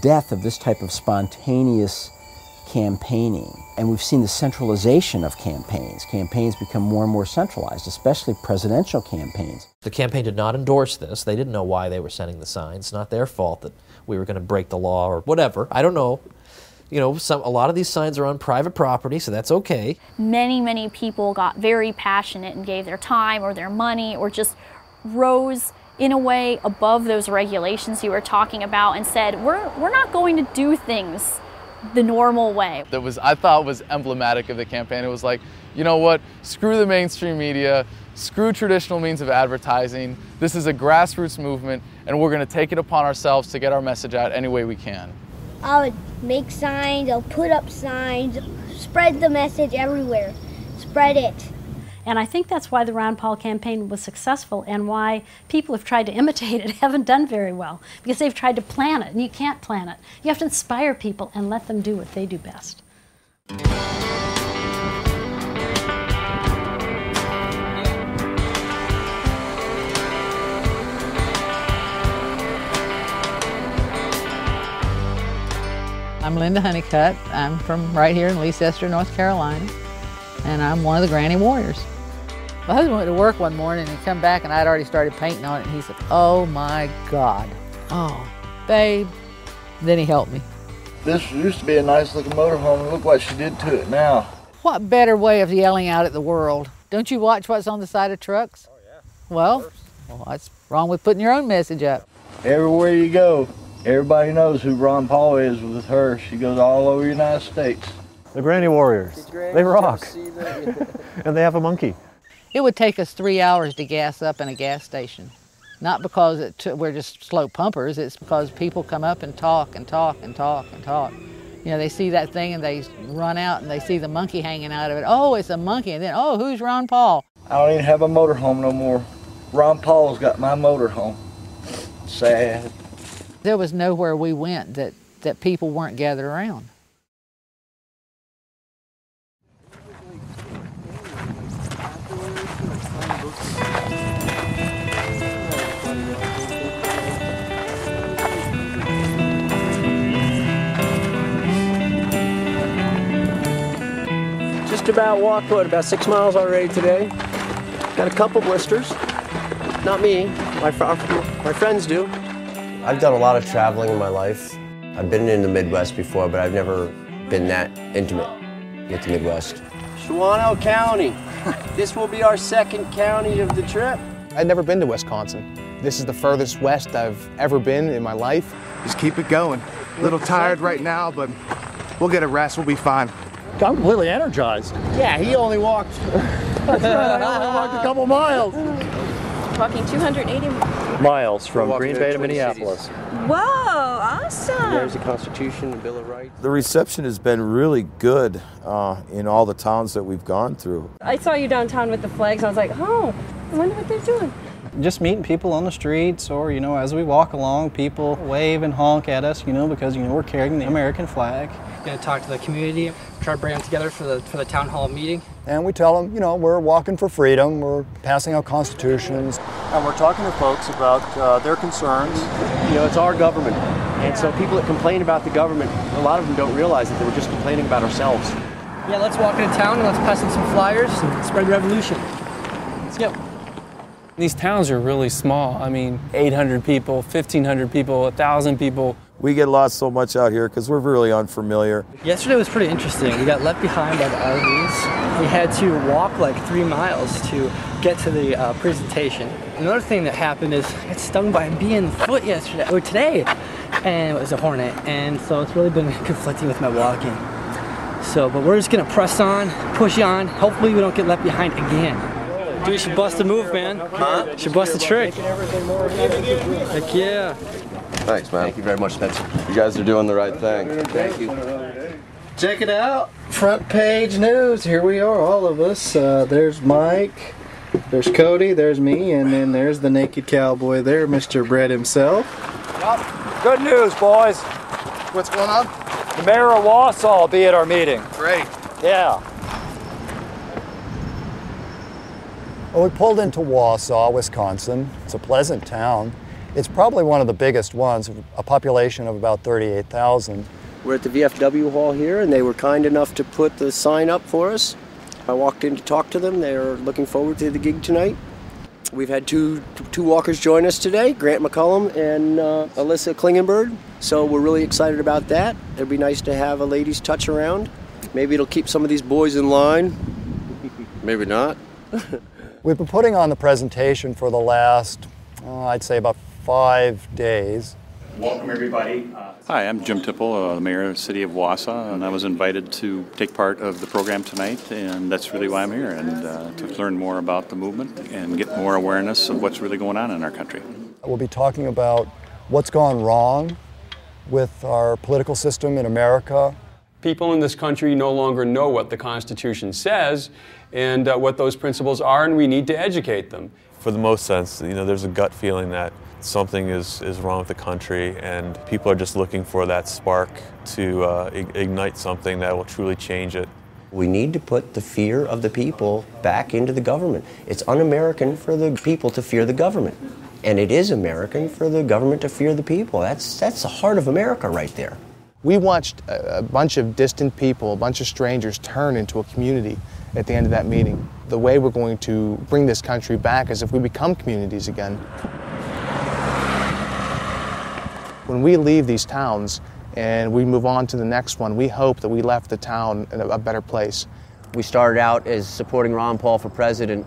death of this type of spontaneous campaigning, and we've seen the centralization of campaigns. Campaigns become more and more centralized, especially presidential campaigns. The campaign did not endorse this. They didn't know why they were sending the signs. It's not their fault that we were going to break the law or whatever. I don't know. You know, a lot of these signs are on private property, so that's okay. Many people got very passionate and gave their time or their money or just rose in a way above those regulations you were talking about and said, we're not going to do things the normal way. That was, I thought, was emblematic of the campaign. It was like, you know what, screw the mainstream media, screw traditional means of advertising. This is a grassroots movement, and we're going to take it upon ourselves to get our message out any way we can. I would make signs, I'll put up signs, spread the message everywhere, spread it. And I think that's why the Ron Paul campaign was successful and why people have tried to imitate it haven't done very well, because they've tried to plan it, and you can't plan it. You have to inspire people and let them do what they do best. I'm Linda Honeycutt. I'm from right here in Leicester, North Carolina, and I'm one of the Granny Warriors. My husband went to work one morning and he come back and I'd already started painting on it, and he said, "Oh my God, oh, babe." Then he helped me. This used to be a nice looking motorhome, and look what she did to it now. What better way of yelling out at the world? Don't you watch what's on the side of trucks? Oh yeah. Well, what's wrong with putting your own message up? Everywhere you go, everybody knows who Ron Paul is with her. She goes all over the United States. The Granny Warriors, they rock. And they have a monkey. It would take us 3 hours to gas up in a gas station. Not because we're just slow pumpers, it's because people come up and talk and talk and talk and talk. You know, they see that thing and they run out and they see the monkey hanging out of it. Oh, it's a monkey. And then, oh, who's Ron Paul? I don't even have a motorhome no more. Ron Paul's got my motorhome. Sad. There was nowhere we went that people weren't gathered around. Just about walked, about 6 miles already today. Got a couple blisters. Not me, my friends do. I've done a lot of traveling in my life. I've been in the Midwest before, but I've never been that intimate with the Midwest. Shawano County. This will be our second county of the trip. I'd never been to Wisconsin. This is the furthest west I've ever been in my life. Just keep it going. A little tired right now, but we'll get a rest, we'll be fine. I'm completely energized. Yeah, he only walked. That's right, I only walked a couple miles. Walking 280 miles from Green Bay to Minneapolis. Whoa, awesome. There's the Constitution, the Bill of Rights. The reception has been really good in all the towns that we've gone through. I saw you downtown with the flags. I was like, oh, I wonder what they're doing. Just meeting people on the streets, or, you know, as we walk along, people wave and honk at us, you know, because, you know, we're carrying the American flag. Going to talk to the community, try to bring them together for the town hall meeting. And we tell them, you know, we're walking for freedom, we're passing out constitutions. And we're talking to folks about their concerns. You know, it's our government. And so people that complain about the government, a lot of them don't realize that they were just complaining about ourselves. Yeah, let's walk into town and let's pass in some flyers and spread the revolution. Let's go. These towns are really small. I mean, 800 people, 1,500 people, 1,000 people. We get lost so much out here because we're really unfamiliar. Yesterday was pretty interesting. We got left behind by the RVs. We had to walk like 3 miles to get to the presentation. Another thing that happened is I got stung by a bee in the foot yesterday, or today. and it was a Hornet, and so it's really been conflicting with my walking. So, but we're just gonna press on, push on. Hopefully we don't get left behind again. Dude, you should bust a move, man. Huh? You should bust a trick. Heck yeah. Thanks, man. Thank you very much, Spencer. You guys are doing the right thing. Thank you. Check it out. Front page news. Here we are, all of us. There's Mike, there's Cody, there's me, and then there's the naked cowboy there, Mr. Brett himself. Yep. Good news, boys. What's going on? The mayor of Wausau will be at our meeting. Great. Yeah. Well, we pulled into Wausau, Wisconsin. It's a pleasant town. It's probably one of the biggest ones, a population of about 38,000. We're at the VFW hall here, and they were kind enough to put the sign up for us. I walked in to talk to them. They're looking forward to the gig tonight. We've had two walkers join us today, Grant McCullum and Alyssa Klingenberg. So we're really excited about that. It'd be nice to have a ladies' touch around. Maybe it'll keep some of these boys in line. Maybe not. We've been putting on the presentation for the last, I'd say about 5 days. Welcome, everybody. Hi, I'm Jim Tipple, the mayor of the city of Wausau, and I was invited to take part of the program tonight, and that's really why I'm here, and to learn more about the movement and get more awareness of what's really going on in our country. We'll be talking about what's gone wrong with our political system in America. People in this country no longer know what the Constitution says and what those principles are, and we need to educate them. For the most sense, there's a gut feeling that something is wrong with the country, and people are just looking for that spark to ignite something that will truly change it. We need to put the fear of the people back into the government. It's un-American for the people to fear the government. And it is American for the government to fear the people. That's the heart of America right there. We watched a bunch of distant people, a bunch of strangers turn into a community at the end of that meeting. The way we're going to bring this country back is if we become communities again. When we leave these towns and we move on to the next one, we hope that we left the town in a better place. We started out as supporting Ron Paul for president,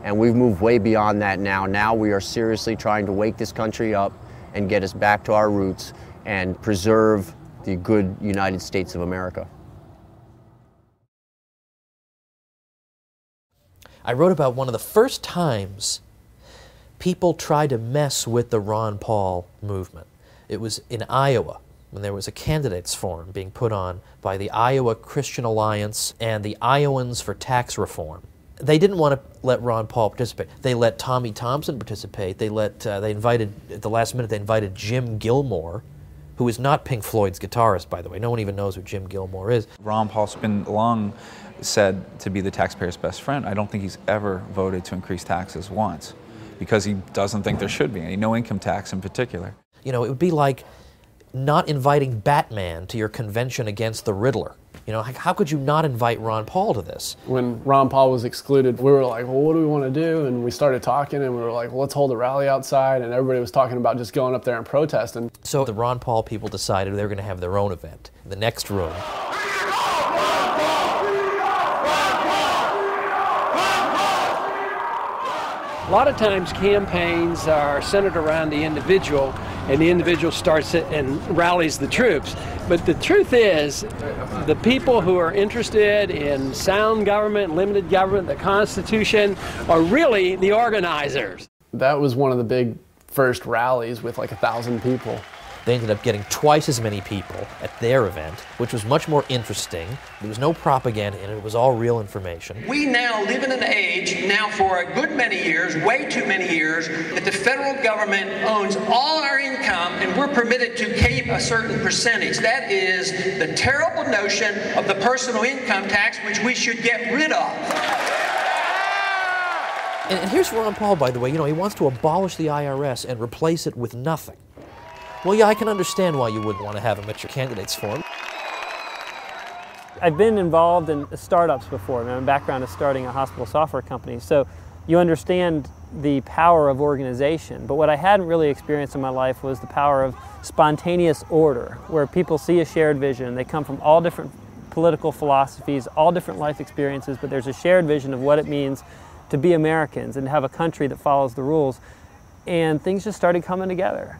and we've moved way beyond that now. Now we are seriously trying to wake this country up and get us back to our roots and preserve the good United States of America. I wrote about one of the first times people tried to mess with the Ron Paul movement. It was in Iowa, when there was a candidates forum being put on by the Iowa Christian Alliance and the Iowans for Tax Reform. They didn't want to let Ron Paul participate. They let Tommy Thompson participate. They invited, at the last minute, they invited Jim Gilmore, who is not Pink Floyd's guitarist, by the way. No one even knows who Jim Gilmore is. Ron Paul's been long said to be the taxpayer's best friend. I don't think he's ever voted to increase taxes once, because he doesn't think there should be any, no income tax in particular. You know, it would be like not inviting Batman to your convention against the Riddler. You know, how could you not invite Ron Paul to this? When Ron Paul was excluded, we were like, well, what do we want to do? And we started talking, and we were like, well, let's hold a rally outside. And everybody was talking about just going up there and protesting. So the Ron Paul people decided they were going to have their own event in the next room. A lot of times campaigns are centered around the individual, and the individual starts it and rallies the troops. But the truth is, the people who are interested in sound government, limited government, the Constitution, are really the organizers. That was one of the big first rallies with like 1,000 people. They ended up getting twice as many people at their event, which was much more interesting. There was no propaganda in it. It was all real information. We now live in an age, now for a good many years, way too many years, that the federal government owns all our income and we're permitted to keep a certain percentage. That is the terrible notion of the personal income tax, which we should get rid of. And here's Ron Paul, by the way. You know, he wants to abolish the IRS and replace it with nothing. Well, yeah, I can understand why you wouldn't want to have him at your candidates forum. I've been involved in startups before. My background is starting a hospital software company, so you understand the power of organization. But what I hadn't really experienced in my life was the power of spontaneous order, where people see a shared vision. They come from all different political philosophies, all different life experiences, but there's a shared vision of what it means to be Americans and have a country that follows the rules. And things just started coming together.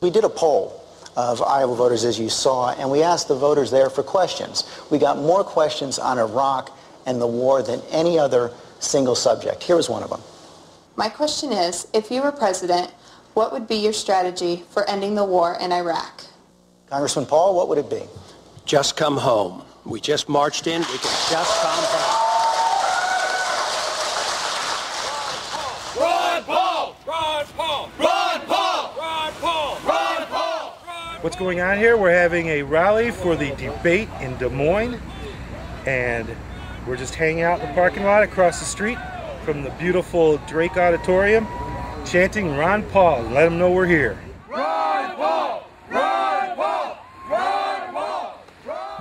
We did a poll of Iowa voters, as you saw, and we asked the voters there for questions. We got more questions on Iraq and the war than any other single subject. Here was one of them. My question is, if you were president, what would be your strategy for ending the war in Iraq? Congressman Paul, what would it be? Just come home. We just marched in. We can just come home. Ron Paul! Ron Paul! Ron Paul! Ron Paul! Ron Paul! What's going on here? We're having a rally for the debate in Des Moines, and we're just hanging out in the parking lot across the street from the beautiful Drake Auditorium, chanting Ron Paul and let them know we're here. Ron Paul! Ron Paul! Ron Paul!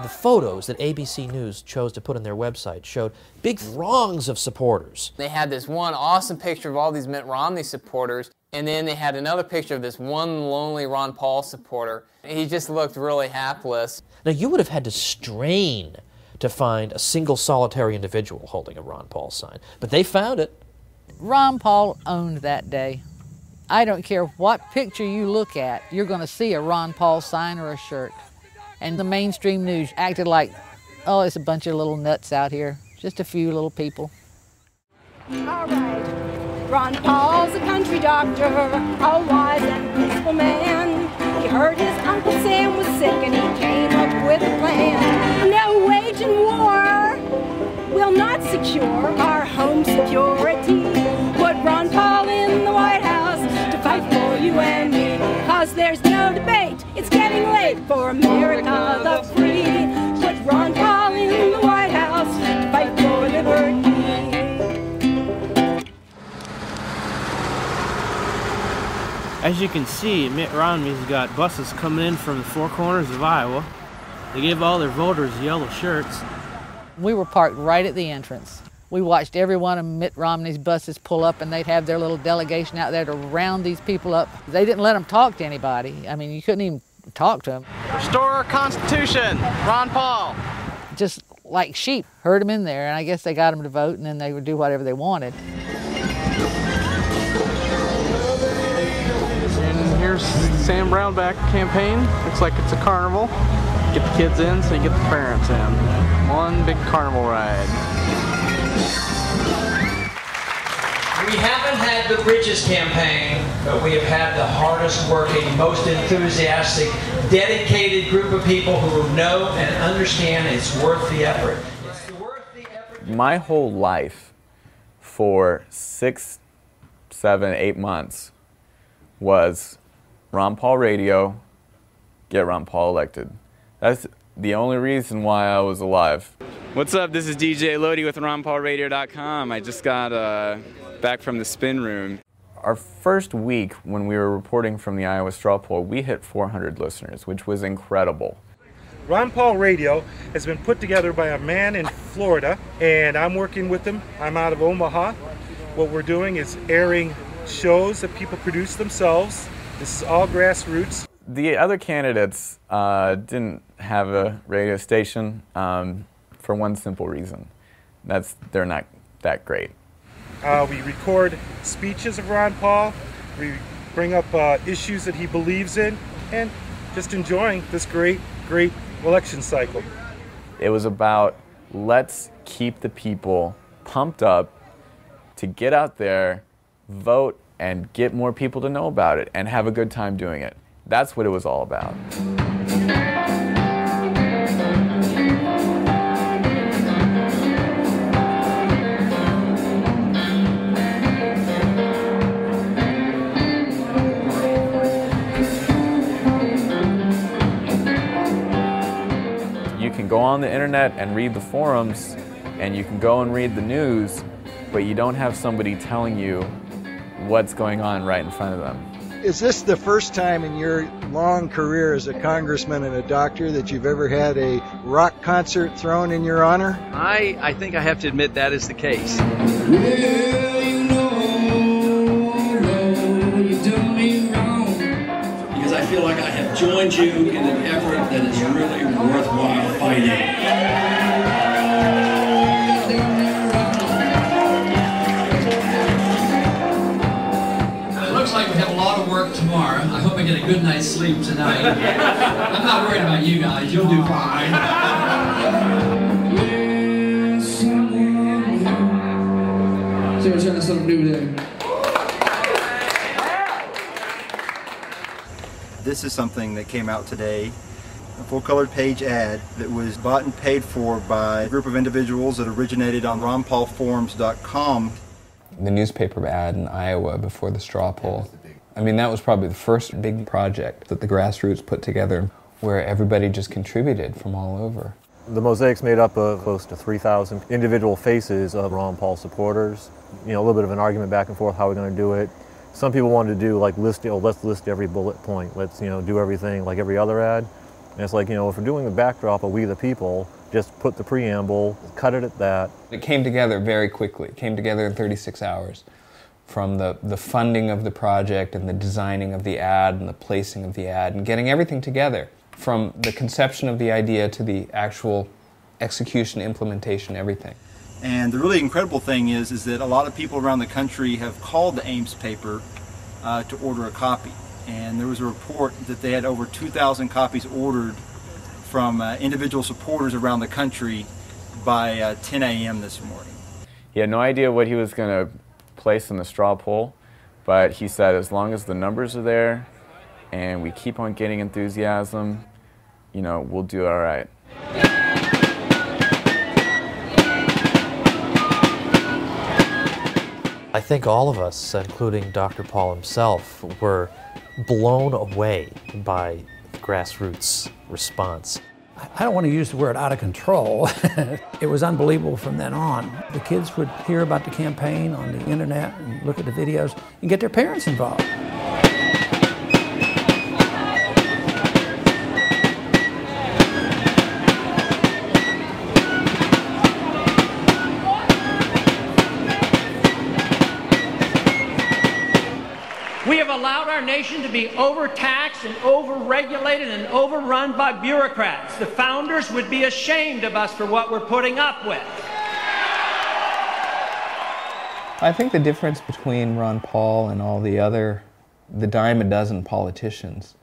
The photos that ABC News chose to put on their website showed big throngs of supporters. They had this one awesome picture of all these Mitt Romney supporters, and then they had another picture of this one lonely Ron Paul supporter. He just looked really hapless. Now, you would have had to strain to find a single solitary individual holding a Ron Paul sign, but they found it. Ron Paul owned that day. I don't care what picture you look at, you're going to see a Ron Paul sign or a shirt. And the mainstream news acted like, oh, it's a bunch of little nuts out here, just a few little people. All right. Ron Paul's a country doctor, a wise and peaceful man. He heard his Uncle Sam was sick and he came up with a plan. No waging war will not secure our home security. Put Ron Paul in the White House to fight for you and me. Cause there's no debate, it's getting late for America the free. Put Ron Paul in the White House to fight for liberty. As you can see, Mitt Romney's got buses coming in from the four corners of Iowa. They gave all their voters yellow shirts. We were parked right at the entrance. We watched every one of Mitt Romney's buses pull up, and they'd have their little delegation out there to round these people up. They didn't let them talk to anybody. I mean, you couldn't even talk to them. Restore our Constitution, Ron Paul. Just like sheep, herd them in there, and I guess they got them to vote, and then they would do whatever they wanted. And here's Sam Brownback campaign. Looks like it's a carnival. Get the kids in so you get the parents in. One big carnival ride. We haven't had the richest campaign, but we have had the hardest working, most enthusiastic, dedicated group of people who know and understand it's worth the effort. My whole life for 6, 7, 8 months was Ron Paul radio, get Ron Paul elected. That's the only reason why I was alive. What's up? This is DJ Lodi with RonPaulRadio.com. I just got back from the spin room. Our first week when we were reporting from the Iowa straw poll, we hit 400 listeners, which was incredible. Ron Paul Radio has been put together by a man in Florida, and I'm working with him. I'm out of Omaha. What we're doing is airing shows that people produce themselves. This is all grassroots. The other candidates didn't have a radio station for one simple reason. They're not that great. We record speeches of Ron Paul. We bring up issues that he believes in, and just enjoying this great election cycle. It was about, let's keep the people pumped up to get out there, vote, and get more people to know about it and have a good time doing it. That's what it was all about. You can go on the internet and read the forums, and you can go and read the news, but you don't have somebody telling you what's going on right in front of them. Is this the first time in your long career as a congressman and a doctor that you've ever had a rock concert thrown in your honor? I think I have to admit that is the case. Well, you know you've done me wrong. Because I feel like I have joined you in an effort that is really worthwhile fighting. Like we have a lot lot of work tomorrow. I hope I get a good night's sleep tonight. I'm not worried about you guys. You'll do fine. So we're trying to something new there. This is something that came out today, a full-colored page ad that was bought and paid for by a group of individuals that originated on RonPaulForums.com. The newspaper ad in Iowa before the straw poll. I mean, that was probably the first big project that the grassroots put together where everybody just contributed from all over. The mosaic's made up of close to 3,000 individual faces of Ron Paul supporters. You know, a little bit of an argument back and forth how we're going to do it. Some people wanted to do like let's list every bullet point. Let's, do everything like every other ad. And it's like, if we're doing the backdrop of We the People, just put the preamble, cut it at that. It came together very quickly. It came together in 36 hours. From the funding of the project and the designing of the ad and the placing of the ad and getting everything together. From the conception of the idea to the actual execution, implementation, everything. And the really incredible thing is that a lot of people around the country have called the Ames paper to order a copy. And there was a report that they had over 2,000 copies ordered from individual supporters around the country by 10 a.m. this morning. He had no idea what he was going to place in the straw poll, but he said as long as the numbers are there and we keep on getting enthusiasm, we'll do all right. I think all of us, including Dr. Paul himself, were blown away by the grassroots response. I don't want to use the word out of control. It was unbelievable from then on. The kids would hear about the campaign on the internet and look at the videos and get their parents involved. We have allowed our nation to be overtaxed and overregulated and overrun by bureaucrats. The founders would be ashamed of us for what we're putting up with. I think the difference between Ron Paul and all the dime a dozen politicians,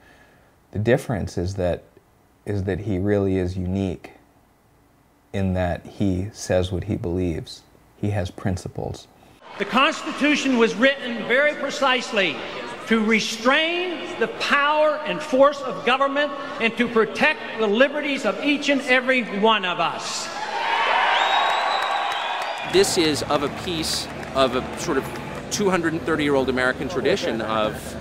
the difference is that he really is unique in that he says what he believes. He has principles. The Constitution was written very precisely to restrain the power and force of government and to protect the liberties of each and every one of us. This is of a piece of a sort of 230-year-old American tradition of,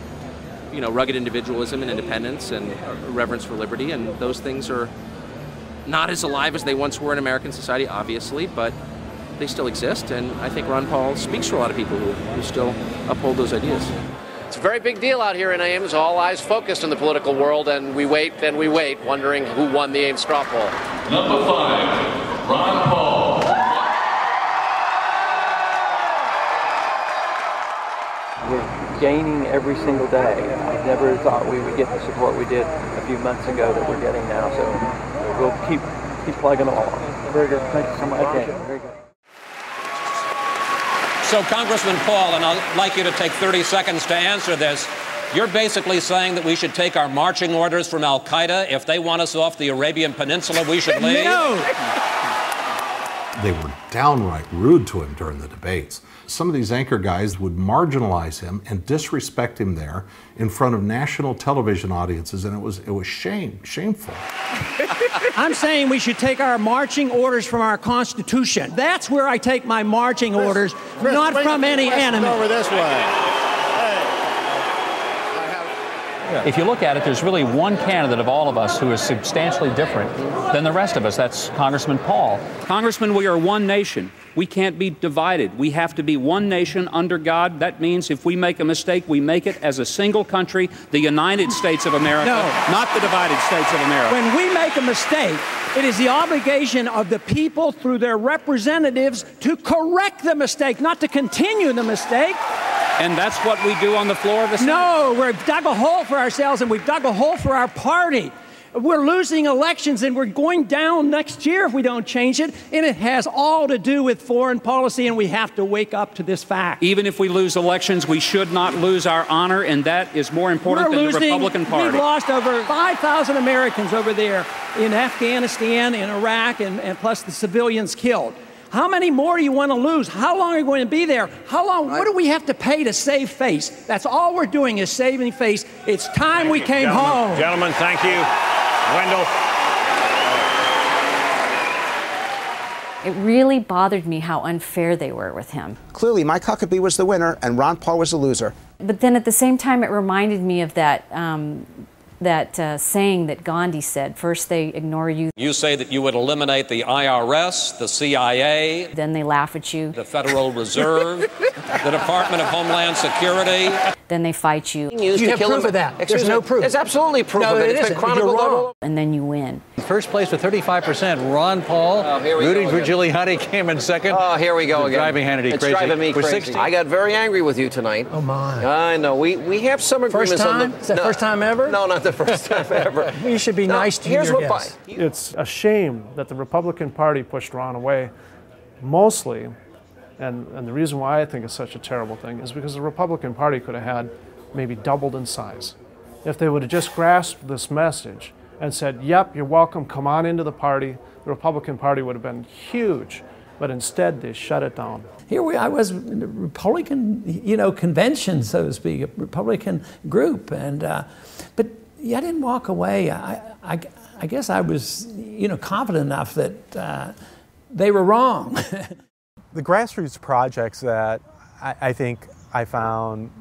rugged individualism and independence and reverence for liberty, and those things are not as alive as they once were in American society, obviously, but they still exist, and I think Ron Paul speaks for a lot of people who still uphold those ideas. It's a very big deal out here in Ames. All eyes focused on the political world, and we wait, wondering who won the Ames straw poll. Number 5, Ron Paul. We're gaining every single day. I never thought we would get the support we did a few months ago that we're getting now, so we'll keep plugging along. Very good. Thank you so much. Okay. Very good. So, Congressman Paul, and I'd like you to take 30 seconds to answer this. You're basically saying that we should take our marching orders from Al-Qaeda. If they want us off the Arabian Peninsula, we should leave? No! They were downright rude to him during the debates. Some of these anchor guys would marginalize him and disrespect him there in front of national television audiences, and it was shameful. I'm saying we should take our marching orders from our Constitution. That's where I take my marching orders, not from any enemy. Over this way. If you look at it, there's really one candidate of all of us who is substantially different than the rest of us. That's Congressman Paul. Congressman, we are one nation. We can't be divided. We have to be one nation under God. That means if we make a mistake, we make it as a single country, the United States of America, not the divided States of America. When we make a mistake, it is the obligation of the people through their representatives to correct the mistake, not to continue the mistake. And that's what we do on the floor of the Senate? No, we've dug a hole for ourselves and we've dug a hole for our party. We're losing elections, and we're going down next year if we don't change it. And it has all to do with foreign policy, and we have to wake up to this fact. Even if we lose elections, we should not lose our honor, and that is more important than the Republican Party. We've lost over 5,000 Americans over there in Afghanistan, in Iraq, and plus the civilians killed. How many more do you want to lose? How long are you going to be there? How long? What do we have to pay to save face? That's all we're doing is saving face. It's time we came home. Gentlemen, thank you. Wendell. It really bothered me how unfair they were with him. Clearly, Mike Huckabee was the winner and Ron Paul was the loser. But then at the same time, it reminded me of that saying that Gandhi said, first they ignore you. You say that you would eliminate the IRS, the CIA. Then they laugh at you. The Federal Reserve, the Department of Homeland Security. Then they fight you. You have proof of that. There's no proof. There's absolutely proof of it. It's been chronicled all. And then you win. First place with 35%, Ron Paul. Rudy Giuliani came in second. Oh, here we go again. Driving Hannity it's crazy. Driving me crazy. 60. I got very angry with you tonight. Oh, my. I know. We have some agreements First time? on the... Is that first time ever? No, not the first time ever. You should be nice to your guests. It's a shame that the Republican Party pushed Ron away, mostly, and the reason why I think it's such a terrible thing is because the Republican Party could have had maybe doubled in size. If they would have just grasped this message and said, yep, you're welcome, come on into the party, the Republican Party would have been huge, but instead they shut it down. Here I was in a Republican, convention, so to speak, a Republican group, and but I didn't walk away. I guess I was, confident enough that they were wrong. The grassroots projects that I think I found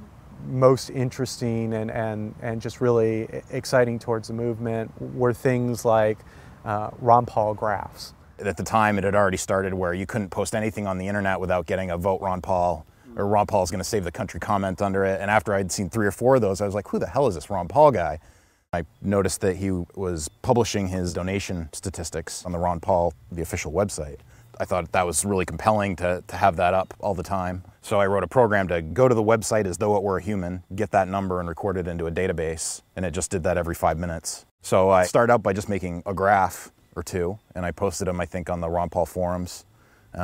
most interesting and just really exciting towards the movement were things like Ron Paul graphs. At the time, it had already started where you couldn't post anything on the internet without getting a vote Ron Paul, or Ron Paul's going to save the country comment under it. And after I'd seen 3 or 4 of those, I was like, who the hell is this Ron Paul guy? I noticed that he was publishing his donation statistics on the Ron Paul, the official website. I thought that was really compelling to have that up all the time. So I wrote a program to go to the website as though it were a human, get that number and record it into a database, and it just did that every 5 minutes. So I started out by just making a graph or 2, and I posted them, I think, on the Ron Paul forums.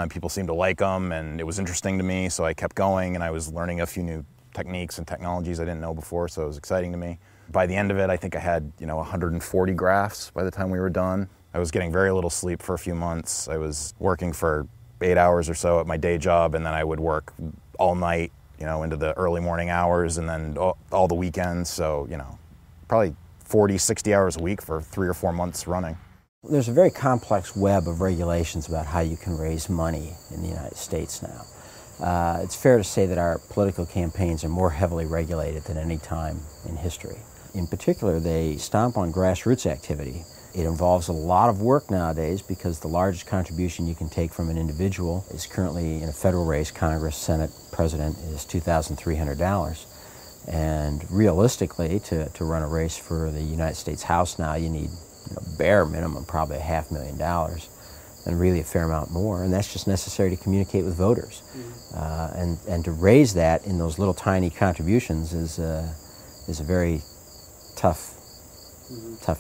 People seemed to like them, and it was interesting to me, so I kept going, and I was learning a few new techniques and technologies I didn't know before, so it was exciting to me. By the end of it, I think I had 140 graphs by the time we were done. I was getting very little sleep for a few months. I was working for 8 hours or so at my day job, and then I would work all night, into the early morning hours, and then all the weekends. So, probably 40, 60 hours a week for 3 or 4 months running. There's a very complex web of regulations about how you can raise money in the United States now. It's fair to say that our political campaigns are more heavily regulated than any time in history. In particular, they stomp on grassroots activity. It involves a lot of work nowadays because the largest contribution you can take from an individual is currently in a federal race, Congress, Senate, President, is $2,300. And realistically, to run a race for the United States House now, you need bare minimum probably $500,000 and really a fair amount more, and that's just necessary to communicate with voters. And to raise that in those little tiny contributions is a very tough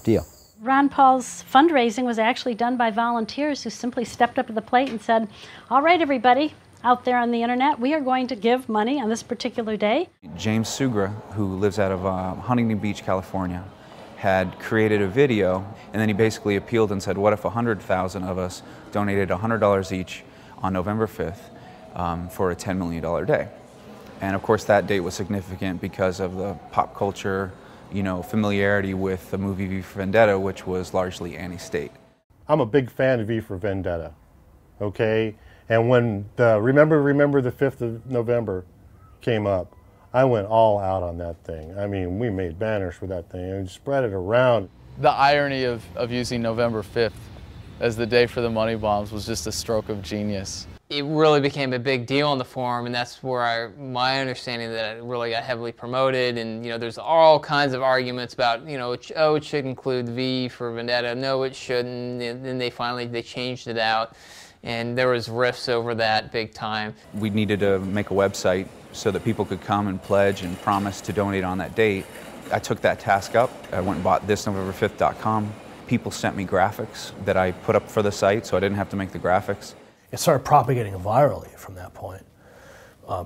deal. Ron Paul's fundraising was actually done by volunteers who simply stepped up to the plate and said, all right, everybody out there on the internet, we are going to give money on this particular day. James Sugra, who lives out of Huntington Beach, California, had created a video, and then he basically appealed and said, what if 100,000 of us donated $100 each on November 5th for a $10 million day? And of course that date was significant because of the pop culture, familiarity with the movie V for Vendetta, which was largely anti-state. I'm a big fan of V for Vendetta, okay? And when the Remember the 5th of November came up, I went all out on that thing. I mean, we made banners for that thing and spread it around. The irony of using November 5th as the day for the money bombs was just a stroke of genius. It really became a big deal on the forum, and that's where my understanding that it really got heavily promoted. And there's all kinds of arguments about it should include V for Vendetta. No, it shouldn't. And then they changed it out, and there was rifts over that big time. We needed to make a website so that people could come and pledge and promise to donate on that date. I took that task up. I went and bought thisnovember5th.com. People sent me graphics that I put up for the site, so I didn't have to make the graphics. It started propagating virally from that point.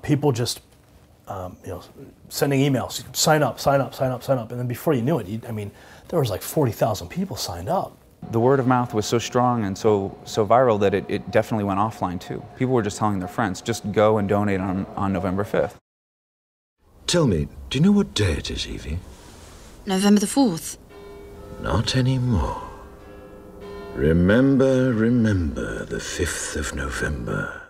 People just, sending emails, sign up, sign up, sign up, sign up. And then before you knew it, there was like 40,000 people signed up. The word of mouth was so strong and so viral that it definitely went offline too. People were just telling their friends, just go and donate on November 5th. Tell me, do you know what day it is, Evie? November the 4th. Not anymore. Remember the 5th of November.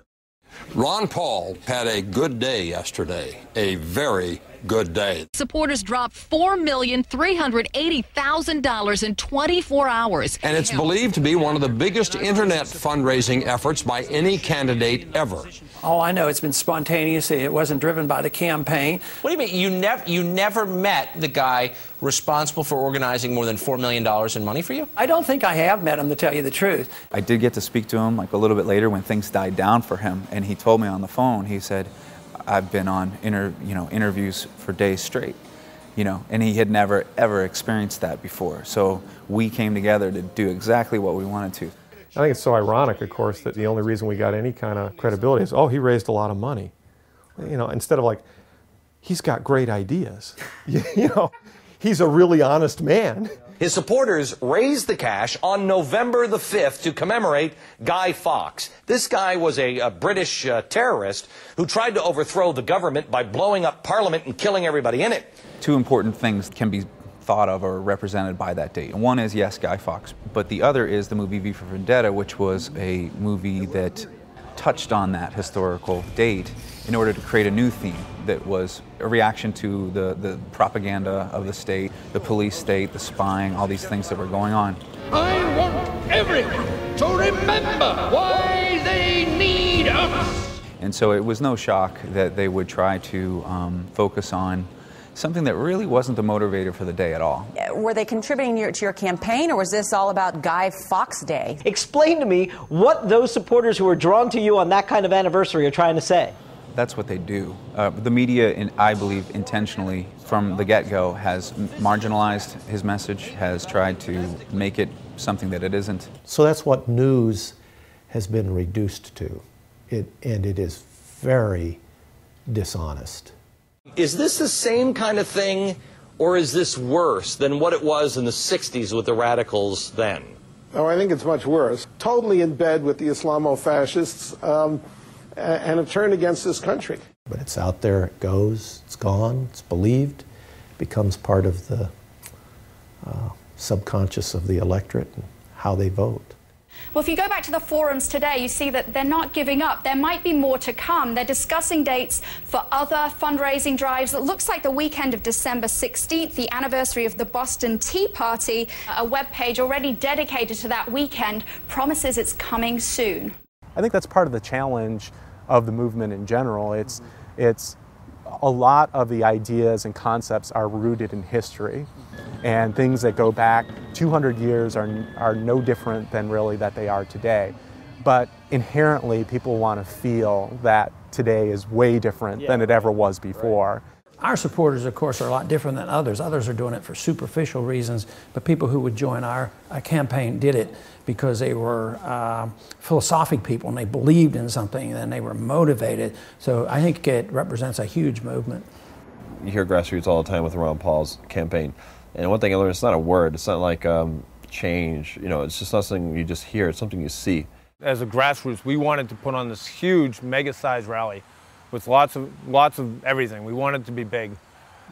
Ron Paul had a good day yesterday, a very good day. Supporters dropped $4,380,000 in 24 hours. And it's believed to be one of the biggest internet fundraising efforts by any candidate ever. Oh, I know. It's been spontaneous. It wasn't driven by the campaign. What do you mean? You never met the guy responsible for organizing more than $4 million in money for you? I don't think I have met him, to tell you the truth. I did get to speak to him like a little bit later when things died down for him, and he told me on the phone, he said, I've been on interviews for days straight, and he had never ever experienced that before. So we came together to do exactly what we wanted to. I think it's so ironic, of course, that the only reason we got any kind of credibility is, oh, he raised a lot of money. Instead of like, he's got great ideas. He's a really honest man. His supporters raised the cash on November the 5th to commemorate Guy Fawkes. This guy was a British terrorist who tried to overthrow the government by blowing up Parliament and killing everybody in it. Two important things can be thought of or represented by that date. One is, yes, Guy Fawkes, but the other is the movie V for Vendetta, which was a movie that touched on that historical date in order to create a new theme that was a reaction to the propaganda of the state, the police state, the spying, all these things that were going on. I want everyone to remember why they need us. And so it was no shock that they would try to focus on something that really wasn't the motivator for the day at all. Were they contributing to your campaign, or was this all about Guy Fawkes Day? Explain to me what those supporters who are drawn to you on that kind of anniversary are trying to say. That's what they do. The media, I believe, intentionally, from the get-go, has marginalized his message, has tried to make it something that it isn't. So that's what news has been reduced to, and it is very dishonest. Is this the same kind of thing, or is this worse than what it was in the 60s with the radicals then? Oh, I think it's much worse. Totally in bed with the Islamo-fascists and have turned against this country. But it's out there, it goes, it's gone, it's believed, becomes part of the subconscious of the electorate and how they vote. Well, if you go back to the forums today, you see that they're not giving up. There might be more to come. They're discussing dates for other fundraising drives. It looks like the weekend of December 16th, the anniversary of the Boston Tea Party. A webpage already dedicated to that weekend promises it's coming soon. I think that's part of the challenge of the movement in general. It's a lot of the ideas and concepts are rooted in history, and things that go back 200 years are no different than really that they are today. But inherently, people want to feel that today is way different than it ever was before. Our supporters, of course, are a lot different than others. Others are doing it for superficial reasons, but people who would join our campaign did it because they were philosophic people and they believed in something and they were motivated. So I think it represents a huge movement. You hear grassroots all the time with Ron Paul's campaign. And one thing I learned, it's not a word. It's not like change. It's just not something you just hear. It's something you see. As a grassroots, we wanted to put on this huge, mega-sized rally with lots of everything. We wanted it to be big.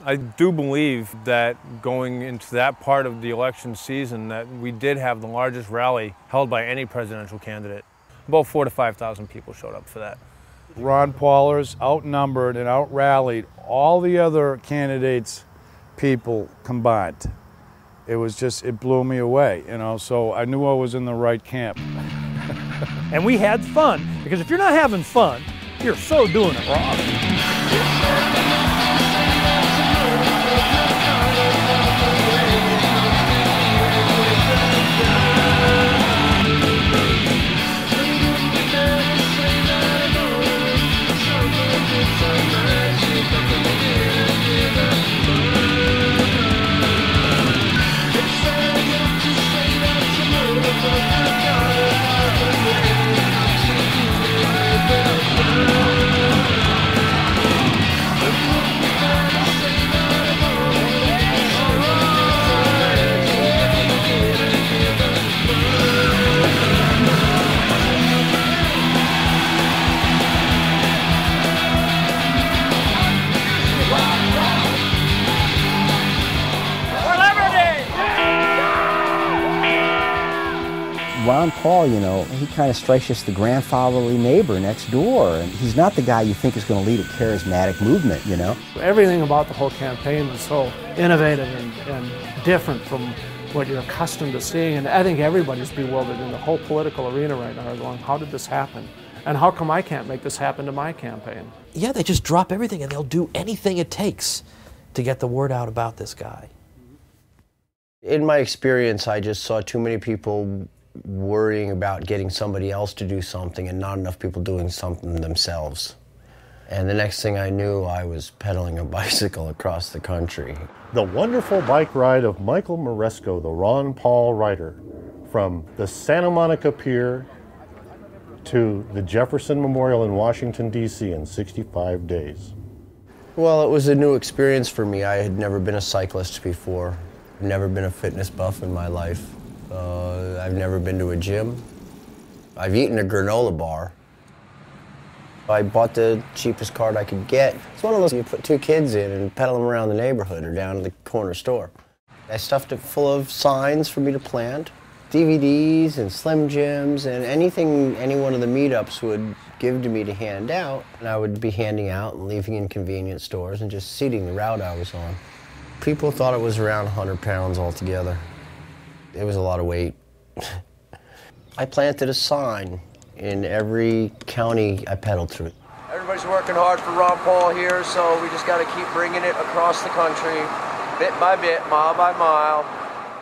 I do believe that going into that part of the election season that we did have the largest rally held by any presidential candidate. About 4,000 to 5,000 people showed up for that. Ron Paulers outnumbered and out-rallied all the other candidates' people combined. It blew me away, so I knew I was in the right camp. And we had fun, because if you're not having fun, you're so doing it wrong. Ron Paul, you know, he kind of strikes us the grandfatherly neighbor next door. And he's not the guy you think is going to lead a charismatic movement, you know. Everything about the whole campaign was so innovative and different from what you're accustomed to seeing. And I think everybody's bewildered in the whole political arena right now, going, how did this happen? And how come I can't make this happen to my campaign? Yeah, they just drop everything and they'll do anything it takes to get the word out about this guy. In my experience, I just saw too many people worrying about getting somebody else to do something and not enough people doing something themselves. And the next thing I knew, I was pedaling a bicycle across the country. The wonderful bike ride of Michael Maresco, the Ron Paul writer, from the Santa Monica Pier to the Jefferson Memorial in Washington, D.C. in 65 days. Well, it was a new experience for me. I had never been a cyclist before. I've never been a fitness buff in my life. I've never been to a gym. I've eaten a granola bar. I bought the cheapest card I could get. It's one of those you put two kids in and pedal them around the neighborhood or down to the corner store. I stuffed it full of signs for me to plant, DVDs and Slim Jims and anything any one of the meetups would give to me to hand out. And I would be handing out and leaving in convenience stores and just seeding the route I was on. People thought it was around 100 pounds altogether. It was a lot of weight. I planted a sign in every county I pedaled through. Everybody's working hard for Ron Paul here, so we just got to keep bringing it across the country, bit by bit, mile by mile.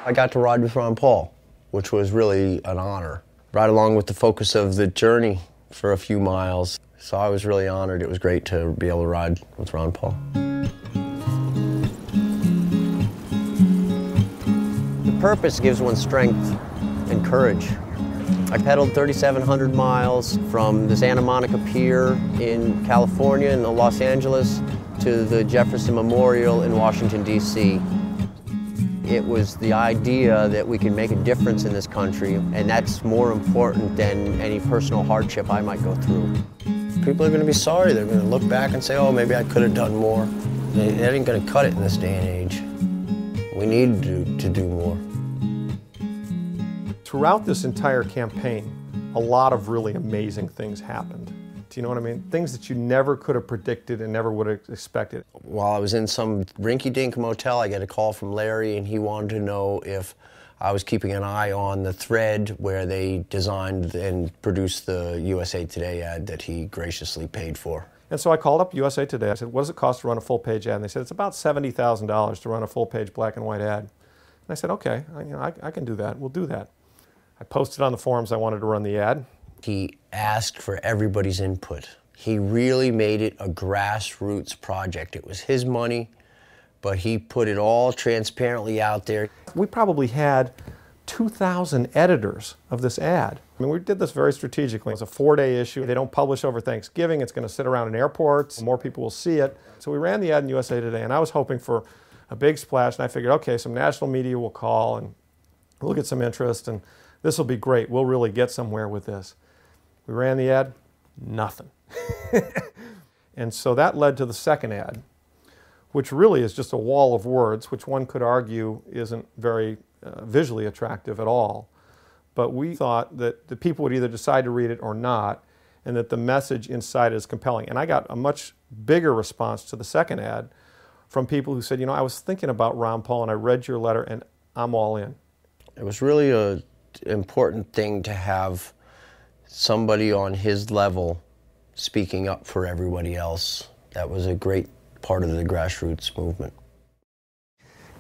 I got to ride with Ron Paul, which was really an honor. Right along with the focus of the journey for a few miles. So I was really honored. It was great to be able to ride with Ron Paul. The purpose gives one strength and courage. I pedaled 3,700 miles from the Santa Monica Pier in California and Los Angeles to the Jefferson Memorial in Washington, D.C. It was the idea that we can make a difference in this country, and that's more important than any personal hardship I might go through. People are going to be sorry. They're going to look back and say, oh, maybe I could have done more. That ain't going to cut it in this day and age. We need to do more. Throughout this entire campaign, a lot of really amazing things happened. Do you know what I mean? Things that you never could have predicted and never would have expected. While I was in some rinky-dink motel, I got a call from Larry, and he wanted to know if I was keeping an eye on the thread where they designed and produced the USA Today ad that he graciously paid for. And so I called up USA Today. I said, what does it cost to run a full-page ad? And they said, it's about $70,000 to run a full-page black and white ad. And I said, okay, I can do that. We'll do that. I posted on the forums I wanted to run the ad. He asked for everybody's input. He really made it a grassroots project. It was his money, but he put it all transparently out there. We probably had 2,000 editors of this ad. I mean, we did this very strategically. It's a 4-day issue. They don't publish over Thanksgiving. It's going to sit around in airports. More people will see it. So we ran the ad in USA Today, and I was hoping for a big splash, and I figured, okay, some national media will call, and we'll get some interest, and this will be great. We'll really get somewhere with this. We ran the ad, nothing. And so that led to the second ad, which really is just a wall of words, which one could argue isn't very visually attractive at all. But we thought that the people would either decide to read it or not, and that the message inside is compelling. And I got a much bigger response to the second ad from people who said, you know, I was thinking about Ron Paul and I read your letter and I'm all in. It was really an important thing to have somebody on his level speaking up for everybody else. That was a great part of the grassroots movement.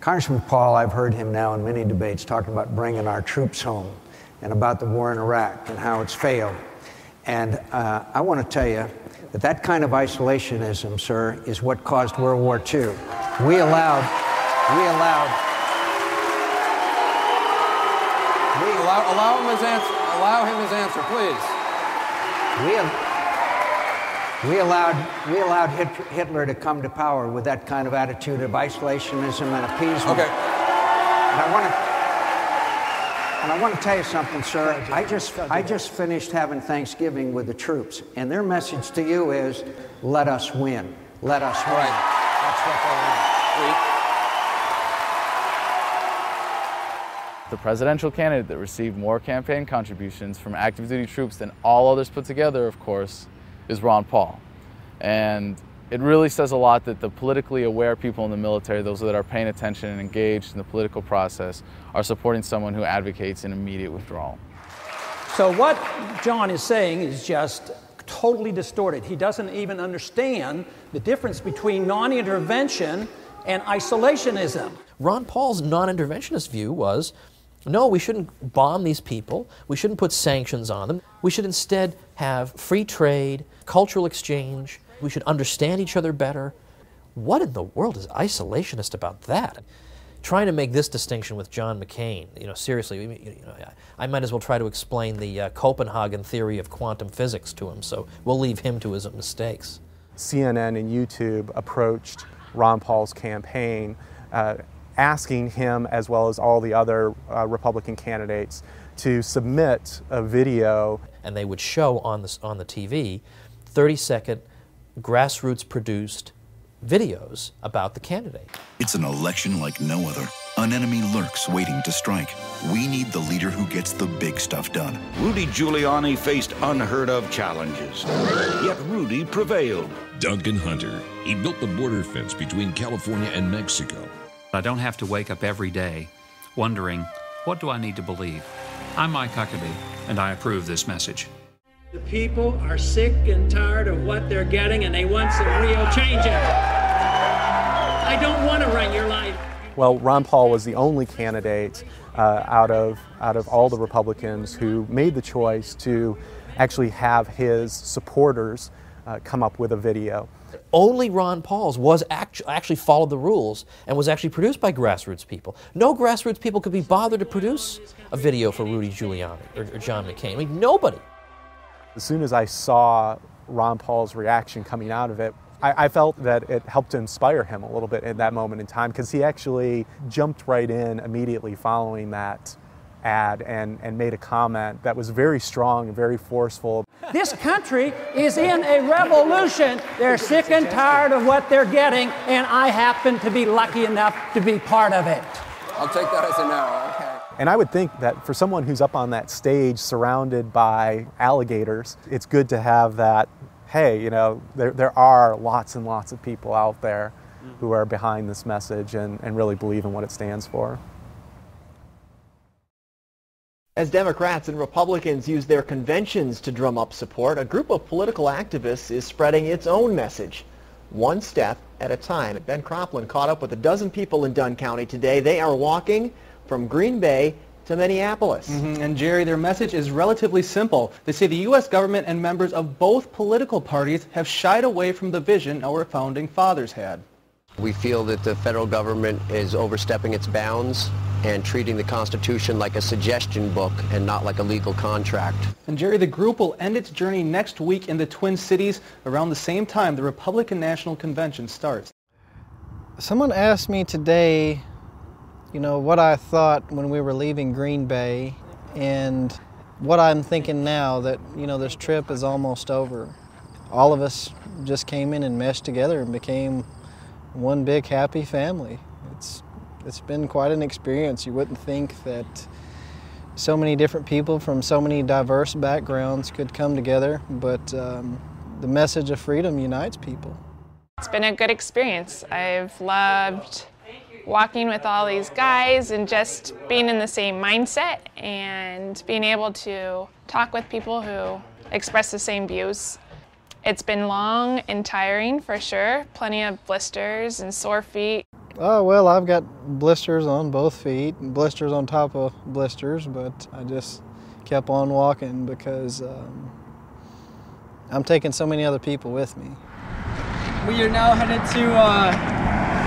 Congressman Paul, I've heard him now in many debates talking about bringing our troops home and about the war in Iraq and how it's failed. And I want to tell you that that kind of isolationism, sir, is what caused World War II. Allow him his answer, please. We allowed Hitler to come to power with that kind of attitude of isolationism and appeasement. Okay. And I want to tell you something, sir. I just finished having Thanksgiving with the troops, and their message to you is, let us win. Let us win. That's what they want. The presidential candidate that received more campaign contributions from active duty troops than all others put together, of course, is Ron Paul. And it really says a lot that the politically aware people in the military, those that are paying attention and engaged in the political process, are supporting someone who advocates an immediate withdrawal. So what John is saying is just totally distorted. He doesn't even understand the difference between non-intervention and isolationism. Ron Paul's non-interventionist view was, no, we shouldn't bomb these people. We shouldn't put sanctions on them. We should instead have free trade, cultural exchange. We should understand each other better. What in the world is isolationist about that? Trying to make this distinction with John McCain, seriously, I might as well try to explain the Copenhagen theory of quantum physics to him, so we'll leave him to his mistakes. CNN and YouTube approached Ron Paul's campaign asking him, as well as all the other Republican candidates, to submit a video. And they would show on the TV 30-second grassroots-produced videos about the candidate. It's an election like no other. An enemy lurks waiting to strike. We need the leader who gets the big stuff done. Rudy Giuliani faced unheard-of challenges, yet Rudy prevailed. Duncan Hunter. He built the border fence between California and Mexico. I don't have to wake up every day wondering, what do I need to believe? I'm Mike Huckabee, and I approve this message. The people are sick and tired of what they're getting, and they want some real changes. I don't want to run your life. Well, Ron Paul was the only candidate out of all the Republicans who made the choice to actually have his supporters come up with a video. Only Ron Paul's was actually followed the rules and was actually produced by grassroots people. No grassroots people could be bothered to produce a video for Rudy Giuliani or John McCain. I mean, nobody. As soon as I saw Ron Paul's reaction coming out of it, I felt that it helped to inspire him a little bit in that moment in time, because he actually jumped right in immediately following that ad and made a comment that was very strong and very forceful. This country is in a revolution. They're sick and tired of what they're getting, and I happen to be lucky enough to be part of it. I'll take that as a no, okay. And I would think that for someone who's up on that stage surrounded by alligators, it's good to have that, hey, there are lots and lots of people out there who are behind this message and really believe in what it stands for. As Democrats and Republicans use their conventions to drum up support, a group of political activists is spreading its own message, one step at a time. Ben Cropland caught up with a dozen people in Dunn County today. They are walking from Green Bay to Minneapolis. And Jerry, their message is relatively simple. They say the U.S. government and members of both political parties have shied away from the vision our founding fathers had. We feel that the federal government is overstepping its bounds and treating the Constitution like a suggestion book and not like a legal contract. And Jerry, the group will end its journey next week in the Twin Cities around the same time the Republican National Convention starts. Someone asked me today, what I thought when we were leaving Green Bay and what I'm thinking now that, this trip is almost over. All of us just came in and meshed together and became one big happy family. It's been quite an experience. You wouldn't think that so many different people from so many diverse backgrounds could come together, but the message of freedom unites people. It's been a good experience. I've loved walking with all these guys and just being in the same mindset and being able to talk with people who express the same views. It's been long and tiring for sure. Plenty of blisters and sore feet. Oh, well, I've got blisters on both feet, and blisters on top of blisters, but I just kept on walking because I'm taking so many other people with me. We are now headed to,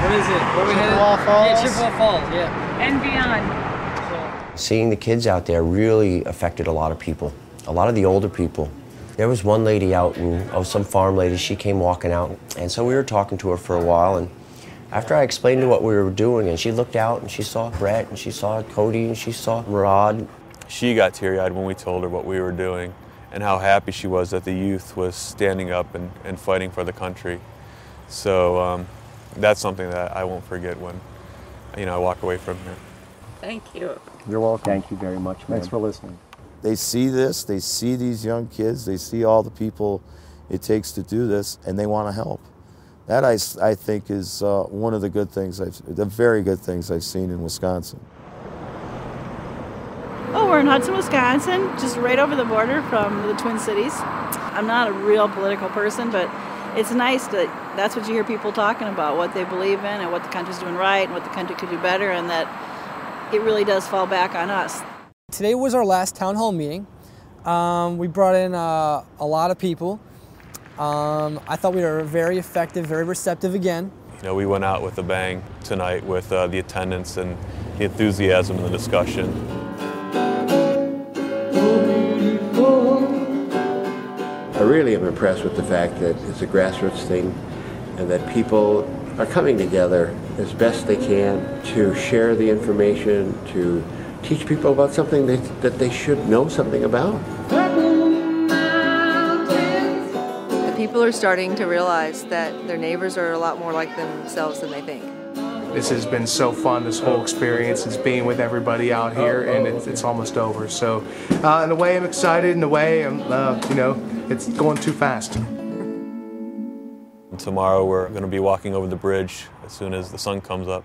what is it? Where we headed? Chippewa Falls? Yeah, Chippewa Falls, yeah. And beyond. Seeing the kids out there really affected a lot of people, a lot of the older people. There was one lady out, some farm lady, she came walking out, and so we were talking to her for a while, and after I explained to her what we were doing, and she looked out and she saw Brett and she saw Cody and she saw Rod. She got teary-eyed when we told her what we were doing and how happy she was that the youth was standing up and fighting for the country. So that's something that I won't forget when I walk away from here. Thank you. You're welcome. Thank you very much, Thanks for listening. They see this, they see these young kids, they see all the people it takes to do this, and they want to help. That I think is one of the good things, the very good things I've seen in Wisconsin. Oh, we're in Hudson, Wisconsin, just right over the border from the Twin Cities. I'm not a real political person, but it's nice that that's what you hear people talking about, what they believe in and what the country's doing right and what the country could do better, and that it really does fall back on us. Today was our last town hall meeting. We brought in a lot of people. I thought we were very effective, very receptive again. You know, we went out with a bang tonight with the attendance and the enthusiasm and the discussion. I really am impressed with the fact that it's a grassroots thing and that people are coming together as best they can to share the information, to teach people about something that they should know something about. The people are starting to realize that their neighbors are a lot more like themselves than they think. This has been so fun, this whole experience is being with everybody out here, and it's almost over. So in a way I'm excited, in a way I'm, you know, it's going too fast. And tomorrow we're going to be walking over the bridge as soon as the sun comes up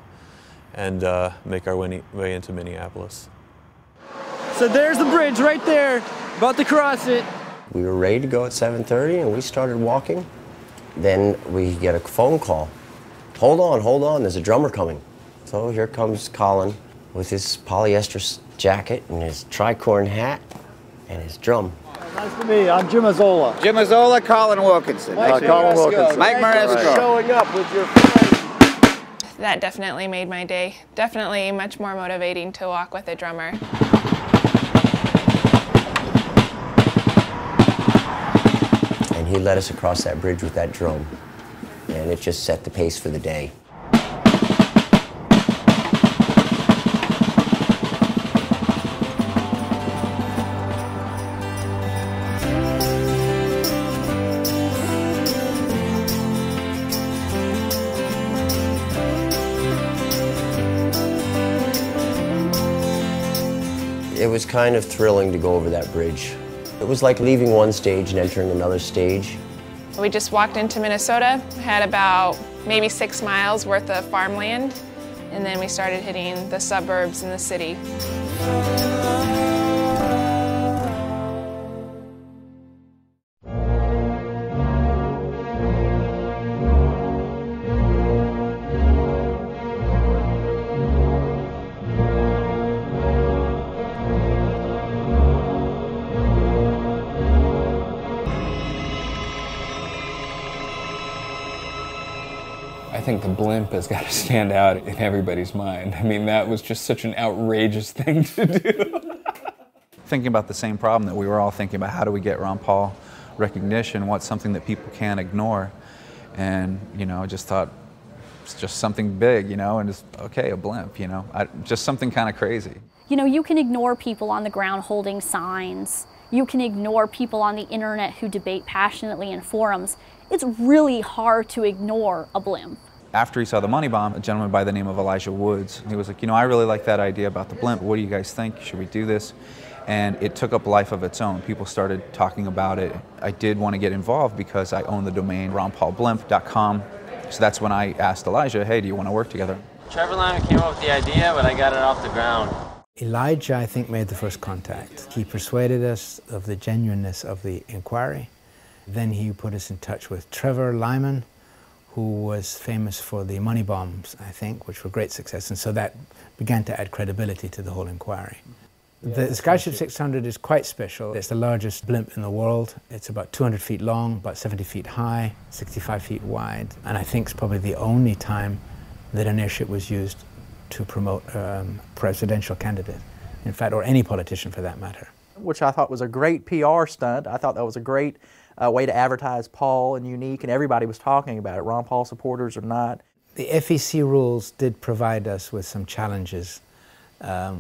and make our way into Minneapolis. So there's the bridge right there, about to cross it. We were ready to go at 7:30 and we started walking. Then we get a phone call. Hold on, there's a drummer coming. So here comes Colin with his polyester jacket and his tricorn hat and his drum. Nice to meet you. I'm Jim Azzola. Jim Azzola, Colin Wilkinson. Colin Wilkinson. Mike Maresco. Showing up with your friends. That definitely made my day. Definitely much more motivating to walk with a drummer. And he led us across that bridge with that drum. And it just set the pace for the day. It was kind of thrilling to go over that bridge. It was like leaving one stage and entering another stage. We just walked into Minnesota, had about maybe 6 miles worth of farmland, and then we started hitting the suburbs and the city. I think the blimp has got to stand out in everybody's mind. I mean, that was just such an outrageous thing to do. Thinking about the same problem that we were all thinking about, how do we get Ron Paul recognition? What's something that people can't ignore? And, you know, I just thought, it's just something big, you know, and just, okay, a blimp, you know, just something kind of crazy. You know, you can ignore people on the ground holding signs. You can ignore people on the internet who debate passionately in forums. It's really hard to ignore a blimp. After he saw the money bomb, a gentleman by the name of Elijah Woods, he was like, you know, I really like that idea about the blimp. What do you guys think? Should we do this? And it took up a life of its own. People started talking about it. I did want to get involved because I own the domain ronpaulblimp.com. So that's when I asked Elijah, hey, do you want to work together? Trevor Lyman came up with the idea, but I got it off the ground. Elijah, I think, made the first contact. He persuaded us of the genuineness of the inquiry. Then he put us in touch with Trevor Lyman, who was famous for the money bombs, I think, which were great success. And so that began to add credibility to the whole inquiry. The Skyship 600 is quite special. It's the largest blimp in the world. It's about 200 feet long, about 70 feet high, 65 feet wide. And I think it's probably the only time that an airship was used to promote a presidential candidate, in fact, or any politician for that matter. Which I thought was a great PR stunt. I thought that was a great way to advertise Paul and Unique, and everybody was talking about it, Ron Paul supporters or not. The FEC rules did provide us with some challenges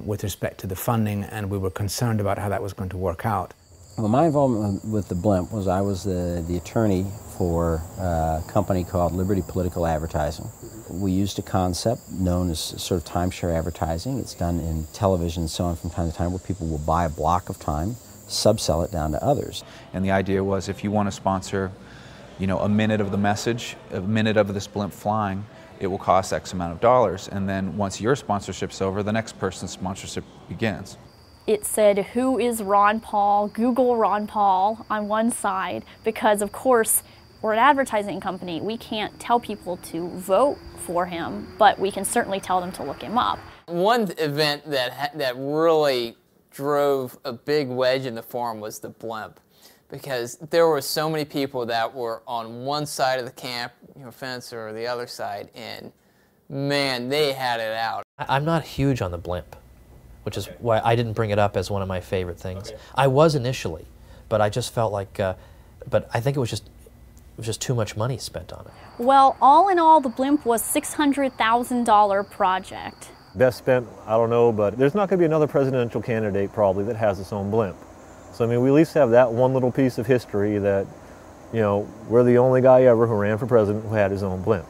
with respect to the funding, and we were concerned about how that was going to work out. Well, my involvement with the blimp was I was the attorney for a company called Liberty Political Advertising. We used a concept known as sort of timeshare advertising. It's done in television and so on from time to time, where people will buy a block of time, subsell it down to others. And the idea was, if you want to sponsor, a minute of the message, a minute of this blimp flying, it will cost X amount of dollars. And then once your sponsorship's over, the next person's sponsorship begins. It said, "Who is Ron Paul?" Google Ron Paul on one side, because of course we're an advertising company. We can't tell people to vote for him, but we can certainly tell them to look him up. One event that really drove a big wedge in the forum was the blimp, because there were so many people that were on one side of the camp, fence, or the other side, and man, they had it out. I'm not huge on the blimp, which is why I didn't bring it up as one of my favorite things. Okay. I was initially, but I just felt like, but I think it was just too much money spent on it. Well, all in all, the blimp was $600,000 project. Best spent, I don't know, but there's not going to be another presidential candidate probably that has its own blimp. So I mean, we at least have that one little piece of history that, we're the only guy ever who ran for president who had his own blimp.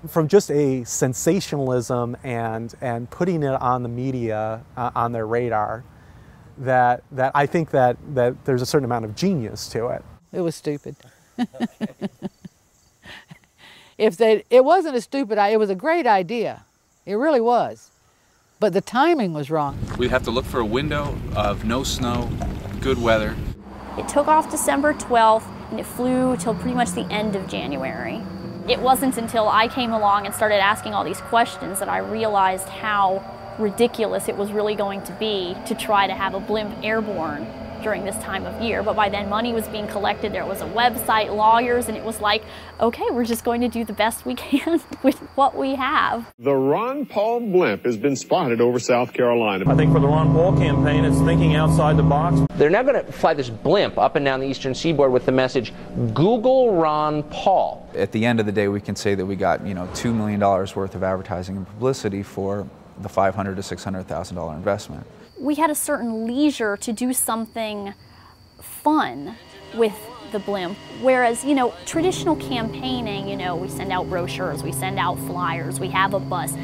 From just a sensationalism and putting it on the media, on their radar, that I think that there's a certain amount of genius to it. It was stupid. It wasn't a stupid idea, it was a great idea. It really was. But the timing was wrong. We'd have to look for a window of no snow, good weather. It took off December 12th and it flew till pretty much the end of January. It wasn't until I came along and started asking all these questions that I realized how ridiculous it was really going to be to try to have a blimp airborne during this time of year. But by then money was being collected, there was a website, lawyers, and it was like, okay, we're just going to do the best we can with what we have. The Ron Paul blimp has been spotted over South Carolina. I think for the Ron Paul campaign, it's thinking outside the box. They're now going to fly this blimp up and down the eastern seaboard with the message, Google Ron Paul. At the end of the day, we can say that we got, $2 million worth of advertising and publicity for the $500,000 to $600,000 investment. We had a certain leisure to do something fun with the blimp, whereas, traditional campaigning, we send out brochures, we send out flyers, we have a bus.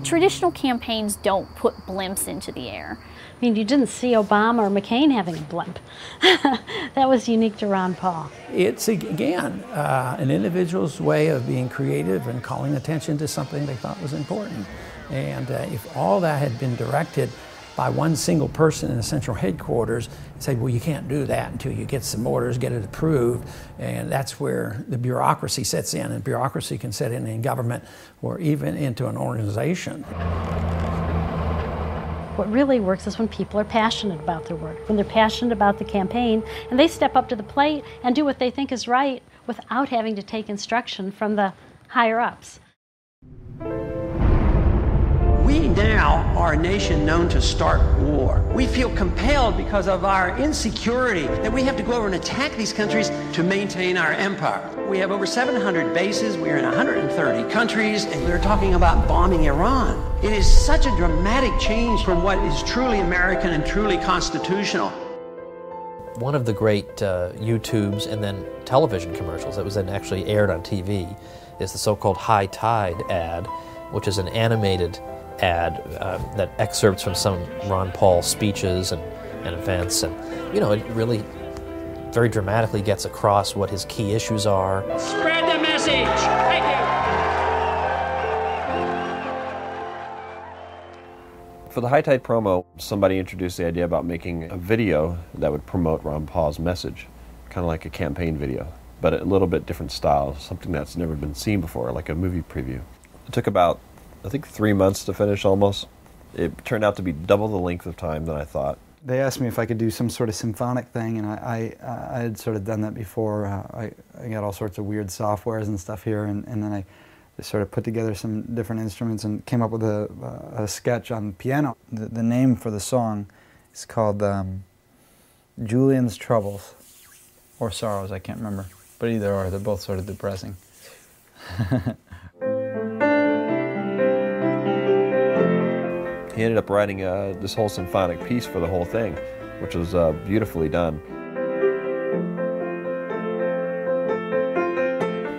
Traditional campaigns don't put blimps into the air. I mean, you didn't see Obama or McCain having a blimp. That was unique to Ron Paul. It's, again, an individual's way of being creative and calling attention to something they thought was important. And if all that had been directed by one single person in the central headquarters, say, well, you can't do that until you get some orders, get it approved, and that's where the bureaucracy sets in, and bureaucracy can set in government or even into an organization. What really works is when people are passionate about their work, when they're passionate about the campaign, and they step up to the plate and do what they think is right without having to take instruction from the higher-ups. We now are a nation known to start war. We feel compelled because of our insecurity that we have to go over and attack these countries to maintain our empire. We have over 700 bases, we're in 130 countries, and we're talking about bombing Iran. It is such a dramatic change from what is truly American and truly constitutional. One of the great YouTubes and then television commercials that was then actually aired on TV is the so-called High Tide ad, which is an animated ad that excerpts from some Ron Paul speeches and events, and it really very dramatically gets across what his key issues are. Spread the message! Thank you! For the High Tide promo, somebody introduced the idea about making a video that would promote Ron Paul's message, kind of like a campaign video, but a little bit different style, something that's never been seen before, like a movie preview. It took about, I think, 3 months to finish almost. It turned out to be double the length of time than I thought. They asked me if I could do some sort of symphonic thing, and I had sort of done that before. I got all sorts of weird softwares and stuff here, and then I just sort of put together some different instruments and came up with a sketch on piano. The name for the song is called Julian's Troubles, or Sorrows, I can't remember. But either or, they're both sort of depressing. He ended up writing this whole symphonic piece for the whole thing, which was beautifully done.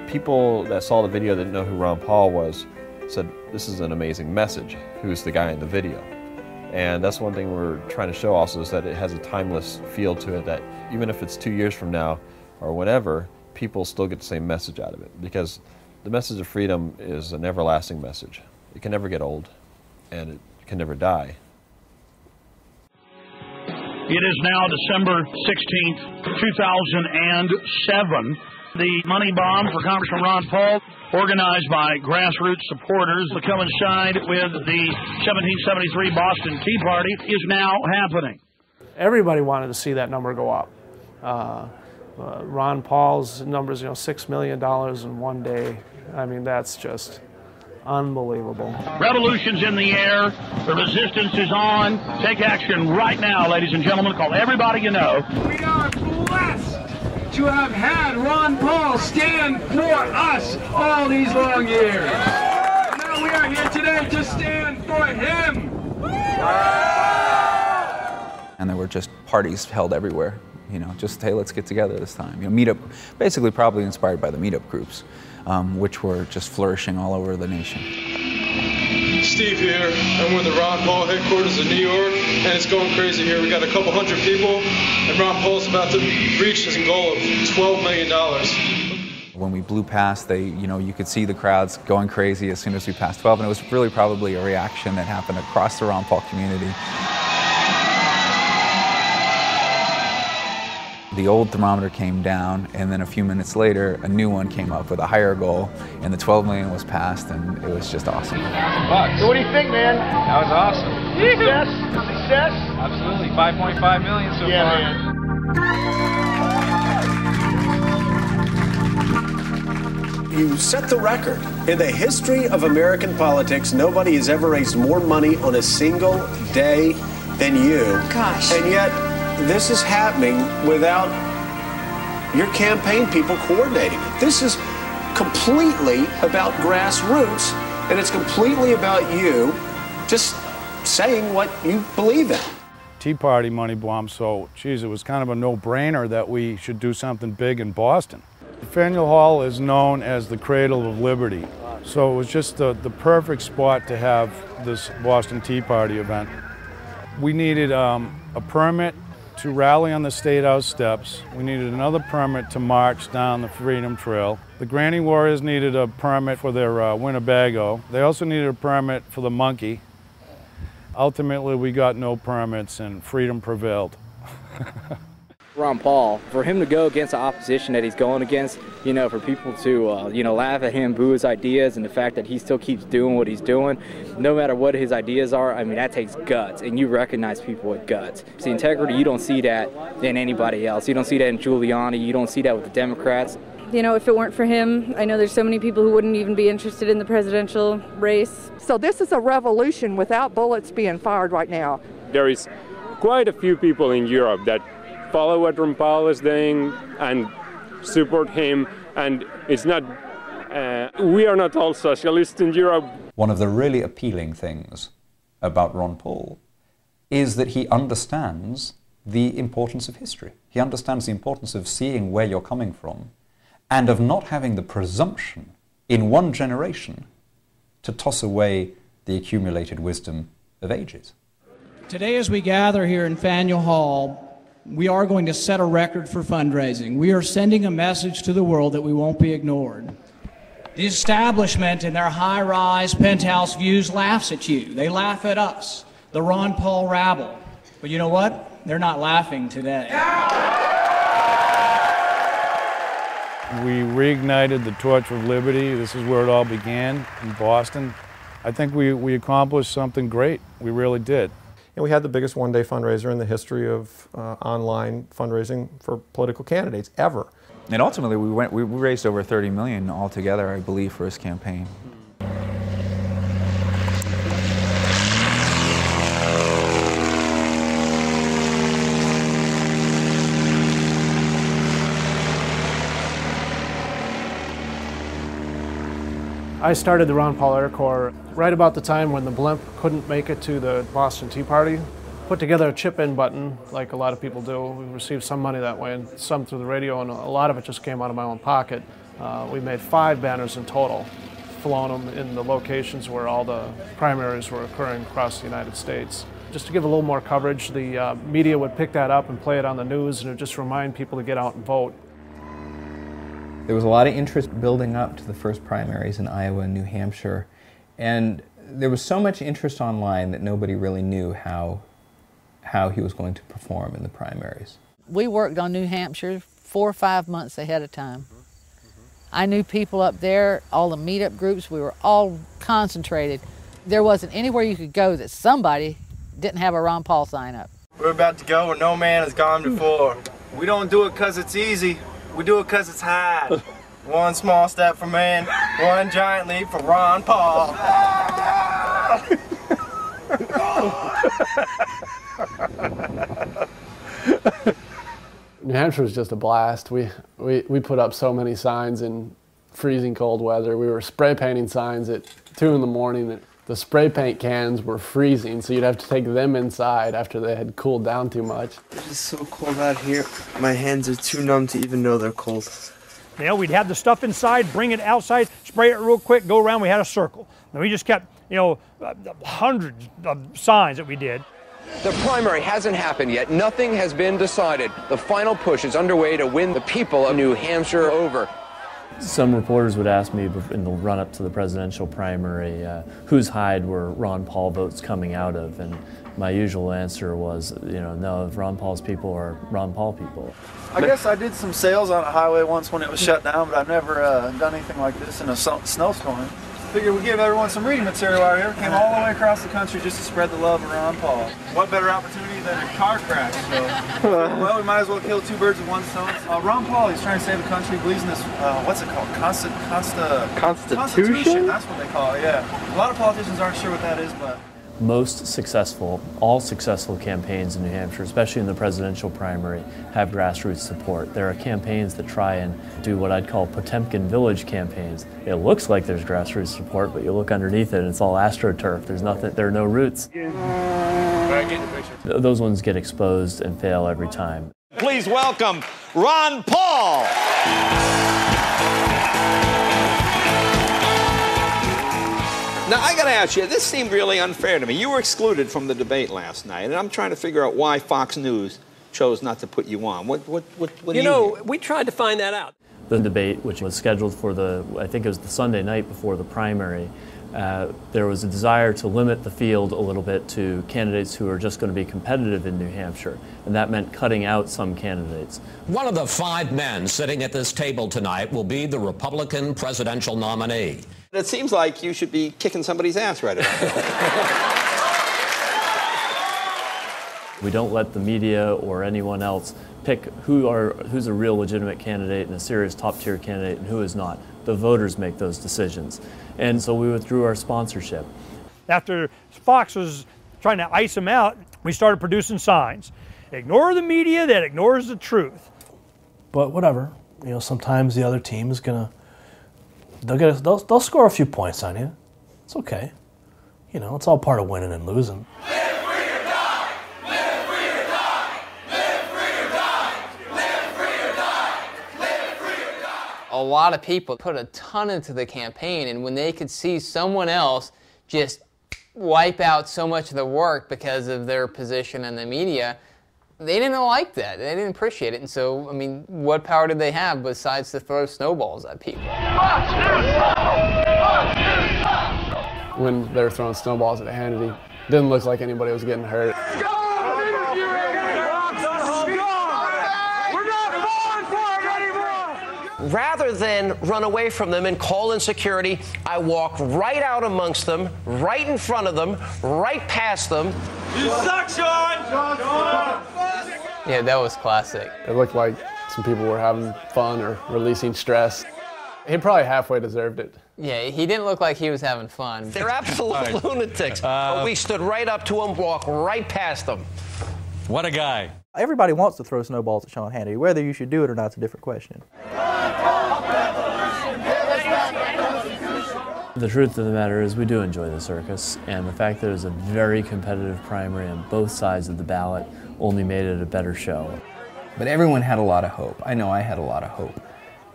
People that saw the video that didn't know who Ron Paul was said, this is an amazing message. Who's the guy in the video? And that's one thing we're trying to show also, is that it has a timeless feel to it, that even if it's 2 years from now or whatever, people still get the same message out of it, because the message of freedom is an everlasting message. It can never get old, and it can never die. It is now December 16th, 2007. The money bomb for Congressman Ron Paul, organized by grassroots supporters to coincide with the 1773 Boston Tea Party, is now happening. Everybody wanted to see that number go up. Ron Paul's numbers, $6 million in one day. I mean, that's just unbelievable. Revolution's in the air. The resistance is on. Take action right now, ladies and gentlemen. Call everybody you know. We are blessed to have had Ron Paul stand for us all these long years. Now we are here today to stand for him. And there were just parties held everywhere. Just, hey, let's get together this time. Meetup, basically probably inspired by the meetup groups, which were just flourishing all over the nation. Steve here. I'm with the Ron Paul headquarters in New York, and it's going crazy here. We got a couple hundred people, and Ron Paul's about to reach his goal of $12 million. When we blew past, you could see the crowds going crazy as soon as we passed 12, and it was really probably a reaction that happened across the Ron Paul community. The old thermometer came down, and then a few minutes later, a new one came up with a higher goal, and the 12 million was passed, and it was just awesome. So what do you think, man? That was awesome. Success? Success? Absolutely. 5.5 million so far. Man. You set the record. In the history of American politics, nobody has ever raised more money on a single day than you. Gosh. And yet, this is happening without your campaign people coordinating it. This is completely about grassroots, and it's completely about you just saying what you believe in. Tea Party money bomb, so geez, it was kind of a no-brainer that we should do something big in Boston. Faneuil Hall is known as the cradle of liberty, so it was just the perfect spot to have this Boston Tea Party event. We needed a permit to rally on the State House steps. We needed another permit to march down the Freedom Trail. The Granny Warriors needed a permit for their Winnebago. They also needed a permit for the Monkey. Ultimately, we got no permits, and freedom prevailed. Ron Paul, for him to go against the opposition that he's going against, for people to, laugh at him, boo his ideas, and the fact that he still keeps doing what he's doing, no matter what his ideas are, I mean, that takes guts, and you recognize people with guts. See, integrity, you don't see that in anybody else. You don't see that in Giuliani. You don't see that with the Democrats. If it weren't for him, I know there's so many people who wouldn't even be interested in the presidential race. So this is a revolution without bullets being fired right now. There is quite a few people in Europe that follow what Ron Paul is doing and support him, and it's not, we are not all socialists in Europe. One of the really appealing things about Ron Paul is that he understands the importance of history. He understands the importance of seeing where you're coming from and of not having the presumption in one generation to toss away the accumulated wisdom of ages. Today, as we gather here in Faneuil Hall, we are going to set a record for fundraising. We are sending a message to the world that we won't be ignored. The establishment in their high-rise penthouse views laughs at you. They laugh at us, the Ron Paul rabble. But you know what? They're not laughing today. We reignited the torch of liberty. This is where it all began, in Boston. I think we accomplished something great. We really did. And we had the biggest one-day fundraiser in the history of online fundraising for political candidates ever. And ultimately, we raised over $30 million altogether, I believe, for his campaign. I started the Ron Paul Air Corps right about the time when the blimp couldn't make it to the Boston Tea Party. Put together a chip-in button, like a lot of people do. We received some money that way and some through the radio, and a lot of it just came out of my own pocket. We made 5 banners in total, flown them in the locations where all the primaries were occurring across the United States. Just to give a little more coverage, the media would pick that up and play it on the news, and it would just remind people to get out and vote. There was a lot of interest building up to the first primaries in Iowa and New Hampshire, and there was so much interest online that nobody really knew how he was going to perform in the primaries. We worked on New Hampshire 4 or 5 months ahead of time. I knew people up there, all the meetup groups, we were all concentrated. There wasn't anywhere you could go that somebody didn't have a Ron Paul sign up. We're about to go where no man has gone before. We don't do it because it's easy. We do it because it's hard. One small step for man, one giant leap for Ron Paul. New Hampshire was just a blast. We put up so many signs in freezing cold weather. We were spray painting signs at 2 in the morning. The spray paint cans were freezing, so you'd have to take them inside after they had cooled down too much. It's just so cold out here. My hands are too numb to even know they're cold. You know, we'd have the stuff inside, bring it outside, spray it real quick, go around. We had a circle. And we just kept, you know, hundreds of signs that we did. The primary hasn't happened yet. Nothing has been decided. The final push is underway to win the people of New Hampshire over. Some reporters would ask me in the run-up to the presidential primary, whose hide were Ron Paul votes coming out of, and my usual answer was, you know, no, Ron Paul's people are Ron Paul people. I guess I did some sales on a highway once when it was shut down, but I've never done anything like this in a snowstorm. Figured we'd give everyone some reading material out here. Came all the way across the country just to spread the love of Ron Paul. What better opportunity than a car crash? So, well, we might as well kill 2 birds with 1 stone. Ron Paul, he's trying to save the country, believes in this, what's it called? Constitution? That's what they call it, yeah. A lot of politicians aren't sure what that is, but... Most successful, all successful campaigns in New Hampshire, especially in the presidential primary, have grassroots support. There are campaigns that try and do what I'd call Potemkin Village campaigns. It looks like there's grassroots support, but you look underneath it and it's all AstroTurf. There's nothing, there are no roots. Those ones get exposed and fail every time. Please welcome Ron Paul. Now, I got to ask you, this seemed really unfair to me. You were excluded from the debate last night, and I'm trying to figure out why Fox News chose not to put you on. What do you know, we tried to find that out. The debate, which was scheduled for I think it was the Sunday night before the primary, there was a desire to limit the field a little bit to candidates who are just going to be competitive in New Hampshire, and that meant cutting out some candidates. One of the 5 men sitting at this table tonight will be the Republican presidential nominee. It seems like you should be kicking somebody's ass right now. We don't let the media or anyone else pick who's a real legitimate candidate and a serious top-tier candidate and who is not. The voters make those decisions. And so we withdrew our sponsorship. After Fox was trying to ice him out, we started producing signs. Ignore the media that ignores the truth. But whatever, you know, sometimes the other team is gonna, they'll score a few points on you. It's okay. You know, it's all part of winning and losing. A lot of people put a ton into the campaign, and when they could see someone else just wipe out so much of the work because of their position in the media, they didn't like that. They didn't appreciate it. And so, I mean, what power did they have besides to throw snowballs at people? When they were throwing snowballs at Hannity, it didn't look like anybody was getting hurt. Rather than run away from them and call in security, I walk right out amongst them, right in front of them, right past them. You suck, Sean! Yeah, that was classic. It looked like some people were having fun or releasing stress. He probably halfway deserved it. Yeah, he didn't look like he was having fun. They're absolute lunatics. But we stood right up to them, walked right past them. What a guy. Everybody wants to throw snowballs at Sean Hannity. Whether you should do it or not is a different question. The truth of the matter is we do enjoy the circus, and the fact that it was a very competitive primary on both sides of the ballot only made it a better show. But everyone had a lot of hope. I know I had a lot of hope.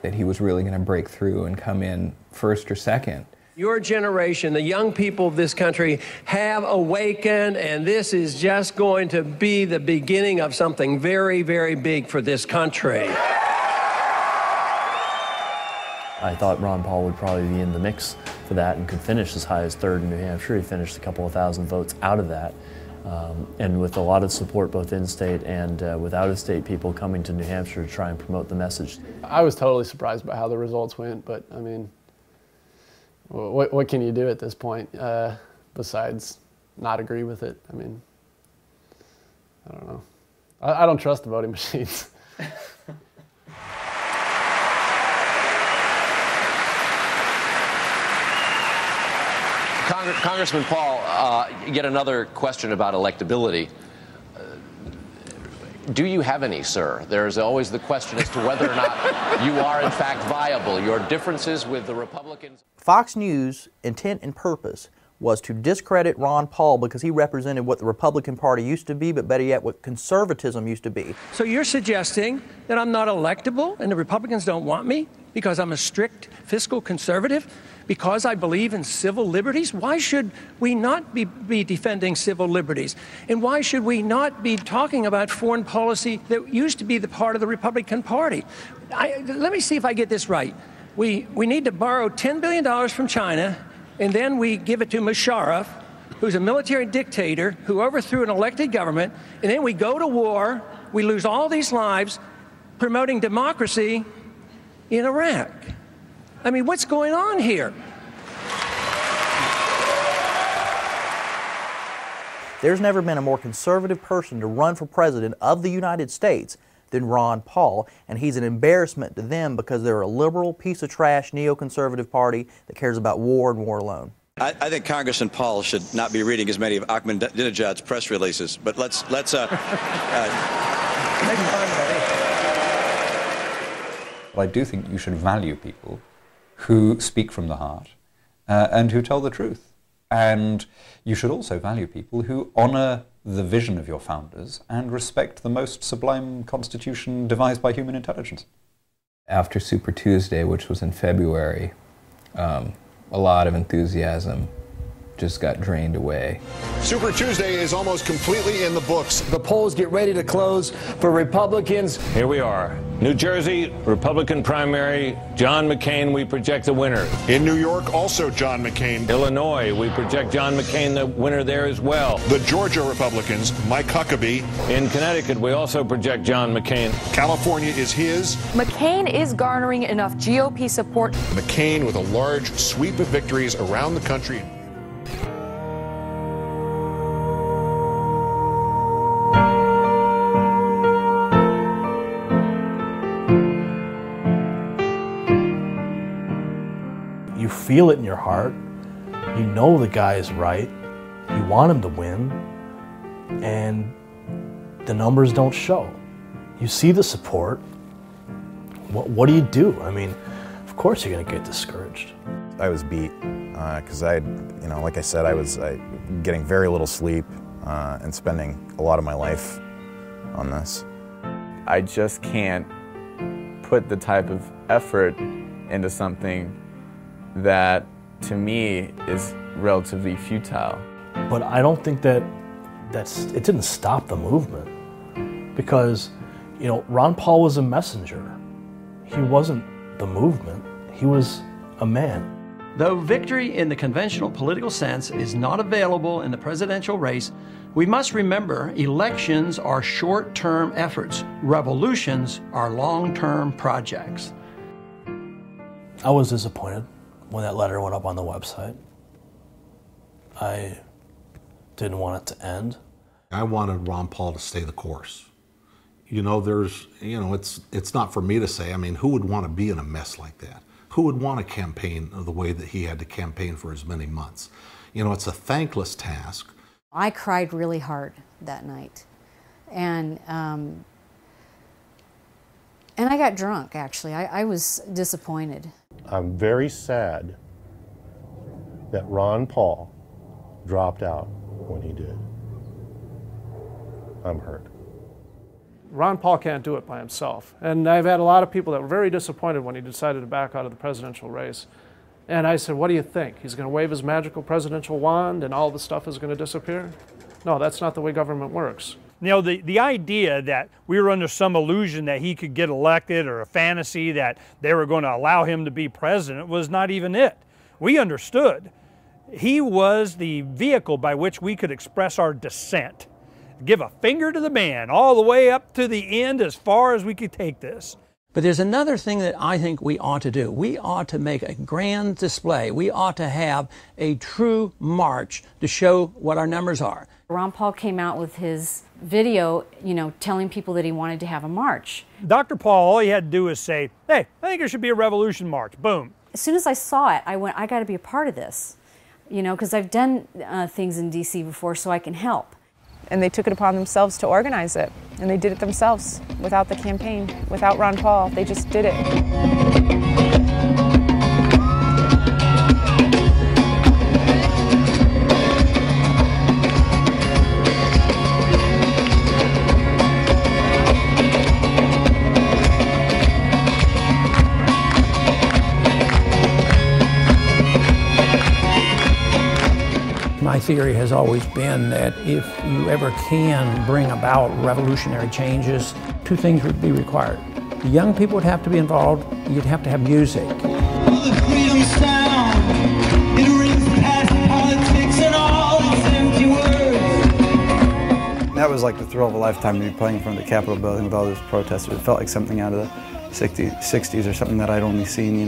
that he was really going to break through and come in first or second. Your generation, the young people of this country, have awakened, and this is just going to be the beginning of something very, very big for this country. I thought Ron Paul would probably be in the mix for that and could finish as high as third in New Hampshire. He finished a couple of thousand votes out of that. And with a lot of support both in-state and with out-of-state people coming to New Hampshire to try and promote the message. I was totally surprised by how the results went, but I mean, what can you do at this point besides not agree with it? I mean, I don't know. I don't trust the voting machines. Congressman Paul, yet another question about electability. Do you have any, sir? There's always the question as to whether or not you are, in fact, viable. Your differences with the Republicans. Fox News' intent and purpose was to discredit Ron Paul because he represented what the Republican Party used to be, but better yet, what conservatism used to be. So you're suggesting that I'm not electable and the Republicans don't want me because I'm a strict fiscal conservative? Because I believe in civil liberties? Why should we not be defending civil liberties? And why should we not be talking about foreign policy that used to be the part of the Republican Party? Let me see if I get this right. We need to borrow $10 billion from China, and then we give it to Musharraf, who's a military dictator who overthrew an elected government, and then we go to war, we lose all these lives promoting democracy in Iraq. I mean, what's going on here? There's never been a more conservative person to run for president of the United States than Ron Paul, and he's an embarrassment to them because they're a liberal, piece of trash, neoconservative party that cares about war and war alone. I think Congressman Paul should not be reading as many of Ahmadinejad's press releases, but let's I do think you should value people who speak from the heart and who tell the truth. And you should also value people who honor the vision of your founders and respect the most sublime constitution devised by human intelligence. After Super Tuesday, which was in February, a lot of enthusiasm just got drained away. Super Tuesday is almost completely in the books. The polls get ready to close for Republicans. Here we are. New Jersey, Republican primary, John McCain, we project the winner. In New York, also John McCain. Illinois, we project John McCain the winner there as well. The Georgia Republicans, Mike Huckabee. In Connecticut, we also project John McCain. California is his. McCain is garnering enough GOP support. McCain with a large sweep of victories around the country. You feel it in your heart. You know the guy is right. You want him to win. And the numbers don't show. You see the support. What do you do? I mean, of course you're going to get discouraged. I was beat because I had, like I said, I was getting very little sleep and spending a lot of my life on this. I just can't put the type of effort into something that, to me, is relatively futile. But I don't think it didn't stop the movement because, Ron Paul was a messenger. He wasn't the movement. He was a man. Though victory in the conventional political sense is not available in the presidential race, we must remember elections are short-term efforts. Revolutions are long-term projects. I was disappointed when that letter went up on the website. I didn't want it to end. I wanted Ron Paul to stay the course. It's not for me to say. I mean, who would want to be in a mess like that? Who would want to campaign the way that he had to campaign for as many months? It's a thankless task. I cried really hard that night. And I got drunk, actually. I was disappointed. I'm very sad that Ron Paul dropped out when he did. I'm hurt. Ron Paul can't do it by himself. And I've had a lot of people that were very disappointed when he decided to back out of the presidential race. And I said, what do you think? He's going to wave his magical presidential wand and all the stuff is going to disappear? No, that's not the way government works. You know, the idea that we were under some illusion that he could get elected, or a fantasy that they were going to allow him to be president, was not even it. We understood. He was the vehicle by which we could express our dissent. Give a finger to the man all the way up to the end as far as we could take this. But there's another thing that I think we ought to do. We ought to make a grand display. We ought to have a true march to show what our numbers are. Ron Paul came out with his video, telling people that he wanted to have a march. Dr. Paul, all he had to do was say, hey, I think there should be a revolution march. Boom. As soon as I saw it, I went, I got to be a part of this, because I've done things in D.C. before, so I can help. And they took it upon themselves to organize it. And they did it themselves, without the campaign, without Ron Paul. They just did it. My theory has always been that if you ever can bring about revolutionary changes, two things would be required. The young people would have to be involved, you'd have to have music. The freedom sound, it rings past politics and all its empty words. That was like the thrill of a lifetime to be playing in front of the Capitol building with all those protesters. It felt like something out of the 60s or something that I'd only seen,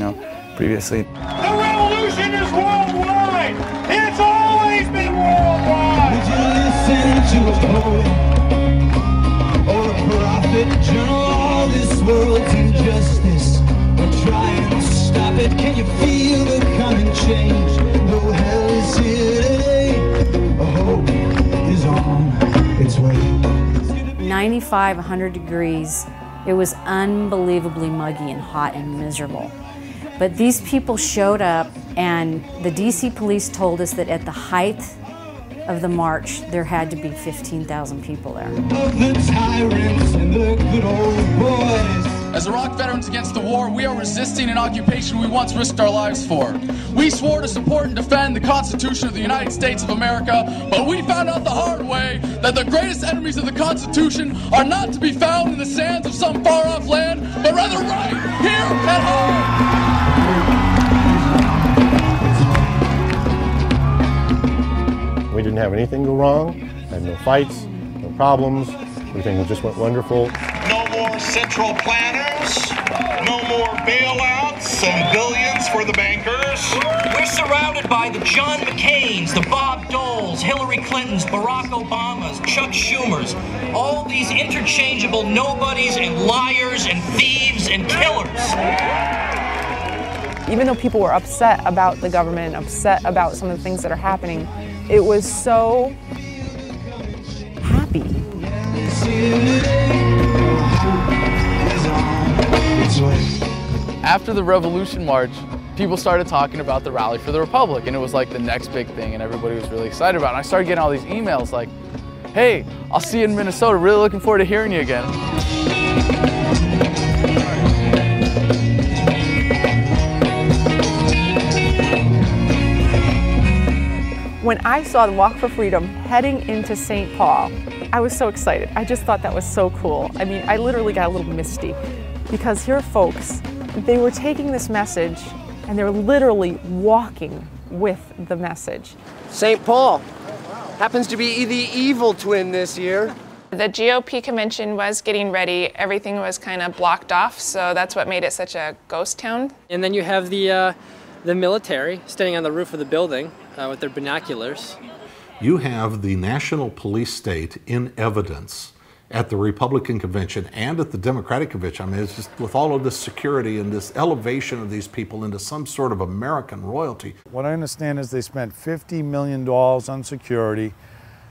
previously. The revolution is worldwide! It's always been worldwide! Would you listen to a poet or a prophet? Journal all this world's injustice or try and stop it. Can you feel the coming change? Though hell is here today, hope is on its way. 95, 100 degrees. It was unbelievably muggy and hot and miserable. But these people showed up, and the DC police told us that at the height of the march, there had to be 15,000 people there. Of the tyrants and the good old boys. As Iraq veterans against the war, we are resisting an occupation we once risked our lives for. We swore to support and defend the Constitution of the United States of America, but we found out the hard way that the greatest enemies of the Constitution are not to be found in the sands of some far-off land, but rather right here at home. We didn't have anything go wrong, had no fights, no problems, everything just went wonderful. No more central planners, no more bailouts and billions for the bankers. We're surrounded by the John McCains, the Bob Doles, Hillary Clintons, Barack Obamas, Chuck Schumers, all these interchangeable nobodies and liars and thieves and killers. Even though people were upset about the government, upset about some of the things that are happening, it was so happy. After the Revolution March, people started talking about the Rally for the Republic, and it was like the next big thing, and everybody was really excited about it. And I started getting all these emails like, hey, I'll see you in Minnesota, really looking forward to hearing you again. When I saw the Walk for Freedom heading into St. Paul, I was so excited. I just thought that was so cool. I mean, I literally got a little misty because here are folks, they were taking this message and they're literally walking with the message. St. Paul happens to be the evil twin this year. The GOP convention was getting ready. Everything was kind of blocked off, so that's what made it such a ghost town. And then you have the military standing on the roof of the building with their binoculars. You have the national police state in evidence at the Republican convention and at the Democratic convention. I mean, it's just with all of this security and this elevation of these people into some sort of American royalty. What I understand is they spent $50 million on security.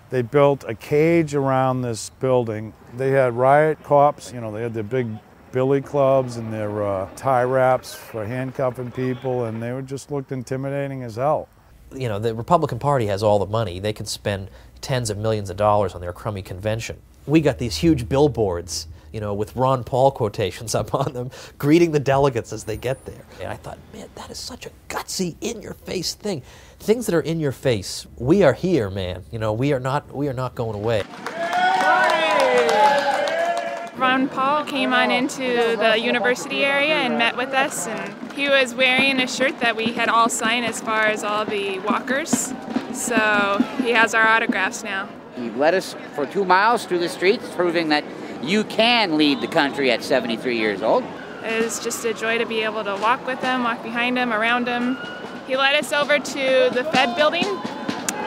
They built a cage around this building. They had riot cops, they had their big billy clubs and their tie wraps for handcuffing people, and they just looked intimidating as hell. The Republican Party has all the money. They could spend tens of millions of dollars on their crummy convention. We got these huge billboards, you know, with Ron Paul quotations up on them, greeting the delegates as they get there. And I thought, man, that is such a gutsy, in-your-face thing. Things that are in your face, we are here, man. You know, we are not going away. Ron Paul came on into the university area and met with us, and he was wearing a shirt that we had all signed as far as all the walkers. So he has our autographs now. He led us for 2 miles through the streets, proving that you can lead the country at 73 years old. It was just a joy to be able to walk with him, walk behind him, around him. He led us over to the Fed building,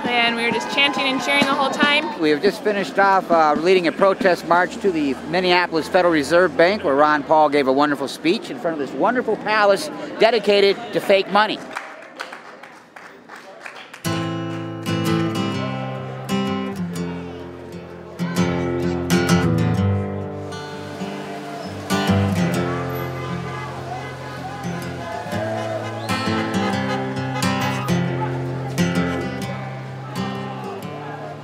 and we were just chanting and cheering the whole time. We have just finished off leading a protest march to the Minneapolis Federal Reserve Bank, where Ron Paul gave a wonderful speech in front of this wonderful palace dedicated to fake money.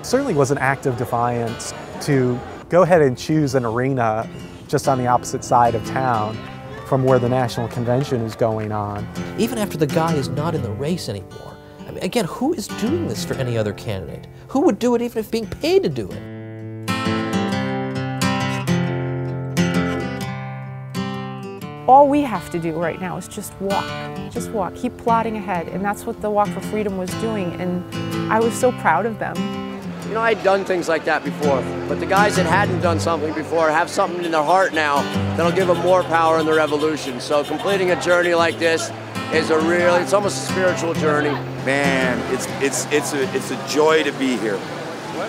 Certainly was an act of defiance to go ahead and choose an arena just on the opposite side of town from where the national convention is going on. Even after the guy is not in the race anymore. I mean, again, who is doing this for any other candidate? Who would do it even if being paid to do it? All we have to do right now is just walk, keep plodding ahead, and that's what the Walk for Freedom was doing, and I was so proud of them. You know, I'd done things like that before, but the guys that hadn't done something before have something in their heart now that'll give them more power in the revolution. So completing a journey like this is it's almost a spiritual journey. Man, it's a joy to be here,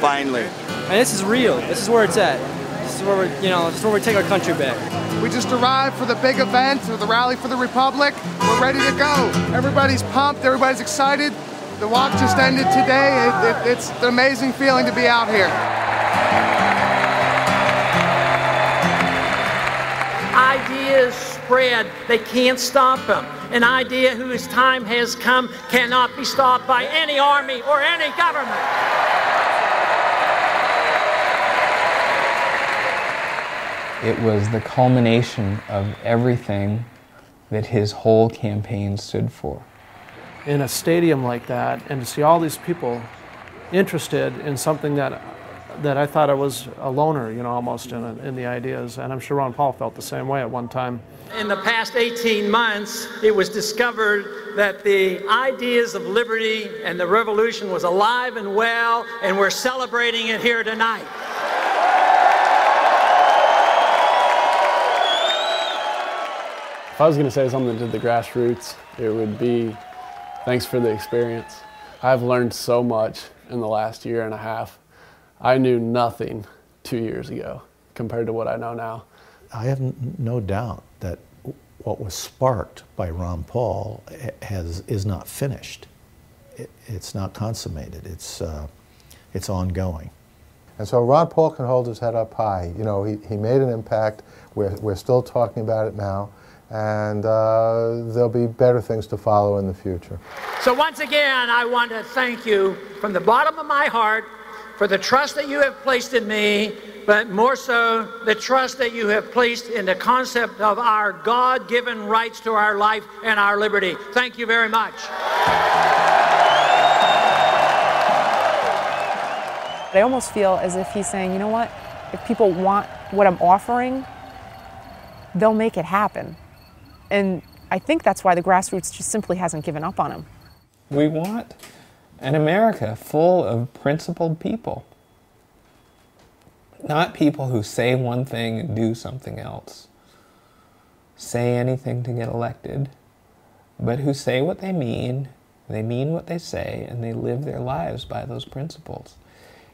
finally. And this is real. This is where it's at. This is where this is where we take our country back. We just arrived for the big event, or the Rally for the Republic. We're ready to go. Everybody's pumped. Everybody's excited. The walk just ended today. It's an amazing feeling to be out here. Ideas spread. They can't stop them. An idea whose time has come cannot be stopped by any army or any government. It was the culmination of everything that his whole campaign stood for. In a stadium like that, and to see all these people interested in something that I thought I was a loner, you know, almost in the ideas, and I'm sure Ron Paul felt the same way at one time. In the past 18 months, it was discovered that the ideas of liberty and the revolution was alive and well, and we're celebrating it here tonight. If I was going to say something to the grassroots, it would be thanks for the experience. I've learned so much in the last year and a half. I knew nothing 2 years ago compared to what I know now. I have no doubt that what was sparked by Ron Paul is not finished. It's not consummated. It's ongoing. And so Ron Paul can hold his head up high. You know, he made an impact. We're still talking about it now. And there'll be better things to follow in the future. So once again, I want to thank you from the bottom of my heart for the trust that you have placed in me, but more so the trust that you have placed in the concept of our God-given rights to our life and our liberty. Thank you very much. I almost feel as if he's saying, you know what, if people want what I'm offering, they'll make it happen. And I think that's why the grassroots just simply hasn't given up on him. We want an America full of principled people. Not people who say one thing and do something else. Say anything to get elected, but who say what they mean what they say, and they live their lives by those principles.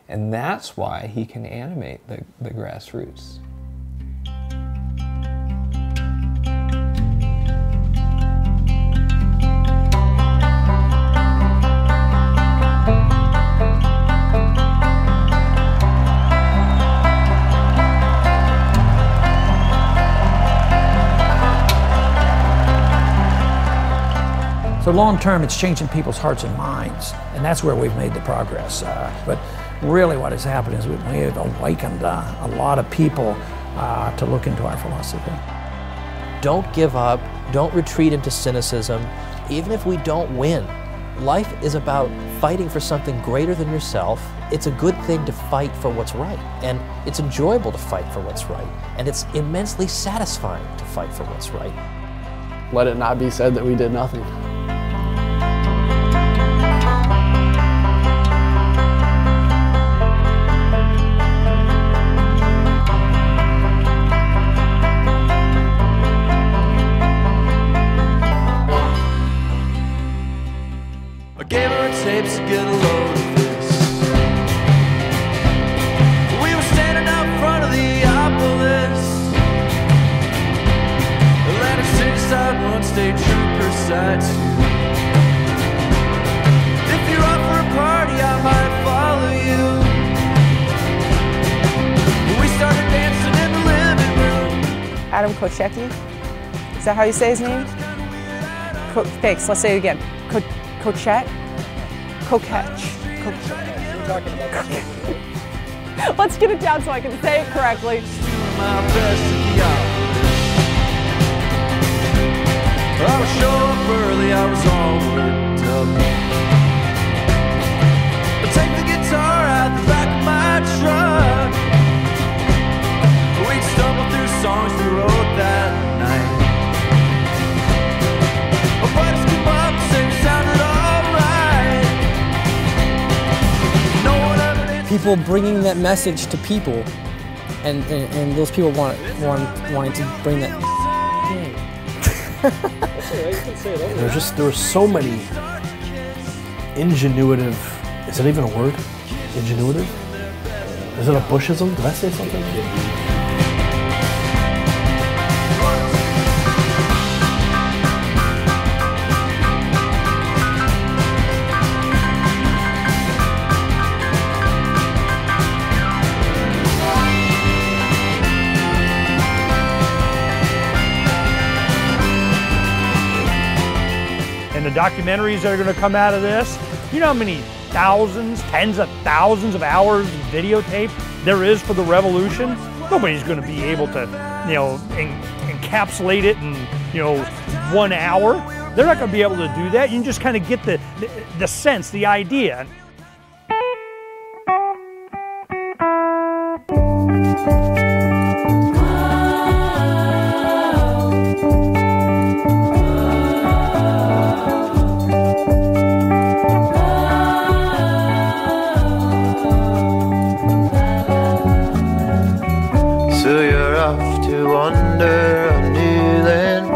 And that's why he can animate the grassroots. So long term, it's changing people's hearts and minds, and that's where we've made the progress. But really what has happened is we have awakened a lot of people to look into our philosophy. Don't give up. Don't retreat into cynicism. Even if we don't win, life is about fighting for something greater than yourself. It's a good thing to fight for what's right, and it's enjoyable to fight for what's right, and it's immensely satisfying to fight for what's right. Let it not be said that we did nothing. I gave her tapes to get a load of this. We were standing out front of the Obelisk. Atlantic City side one, state trooper side two. If you're up for a party, I might follow you. We started dancing in the living room. Adam Kochecki. Is that how you say his name? Thanks, let's say it again. Kochek? Koketch. Let's get it down so I can say it correctly. I was show up early, I was all worked up. I take the guitar out the back of my truck. We'd stumble through songs we wrote that night. Our buddies come up and say we sounded alright. No one ever did. People bringing that message to people, and those people wanting to bring that. There were so many ingenuitive, is it even a word? Ingenuitive? Is it a Bushism? Did I say something? And the documentaries that are going to come out of this, you know how many thousands, tens of thousands of hours of videotape there is for the revolution? Nobody's going to be able to, encapsulate it in, 1 hour. They're not going to be able to do that. You can just kind of get the sense, the idea. So you're off to wander a new land,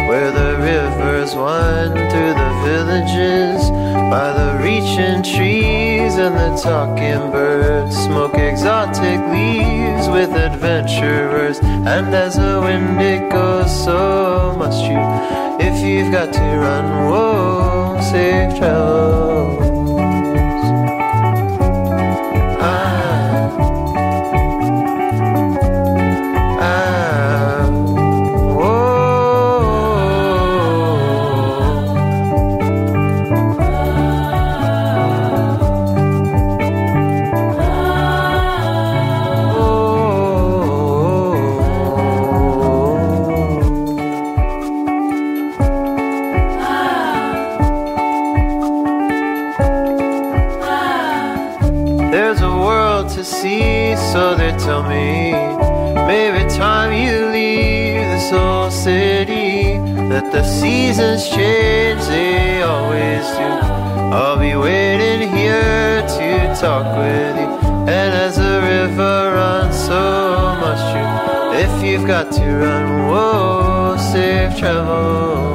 where the rivers wind through the villages, by the reaching trees and the talking birds, smoke exotic leaves with adventurers, and as the wind it goes, so must you. If you've got to run, whoa, safe travels. There's a world to see, so they tell me. Maybe time you leave this old city, that the seasons change, they always do. I'll be waiting here to talk with you, and as the river runs, so must you. If you've got to run, whoa, safe travel.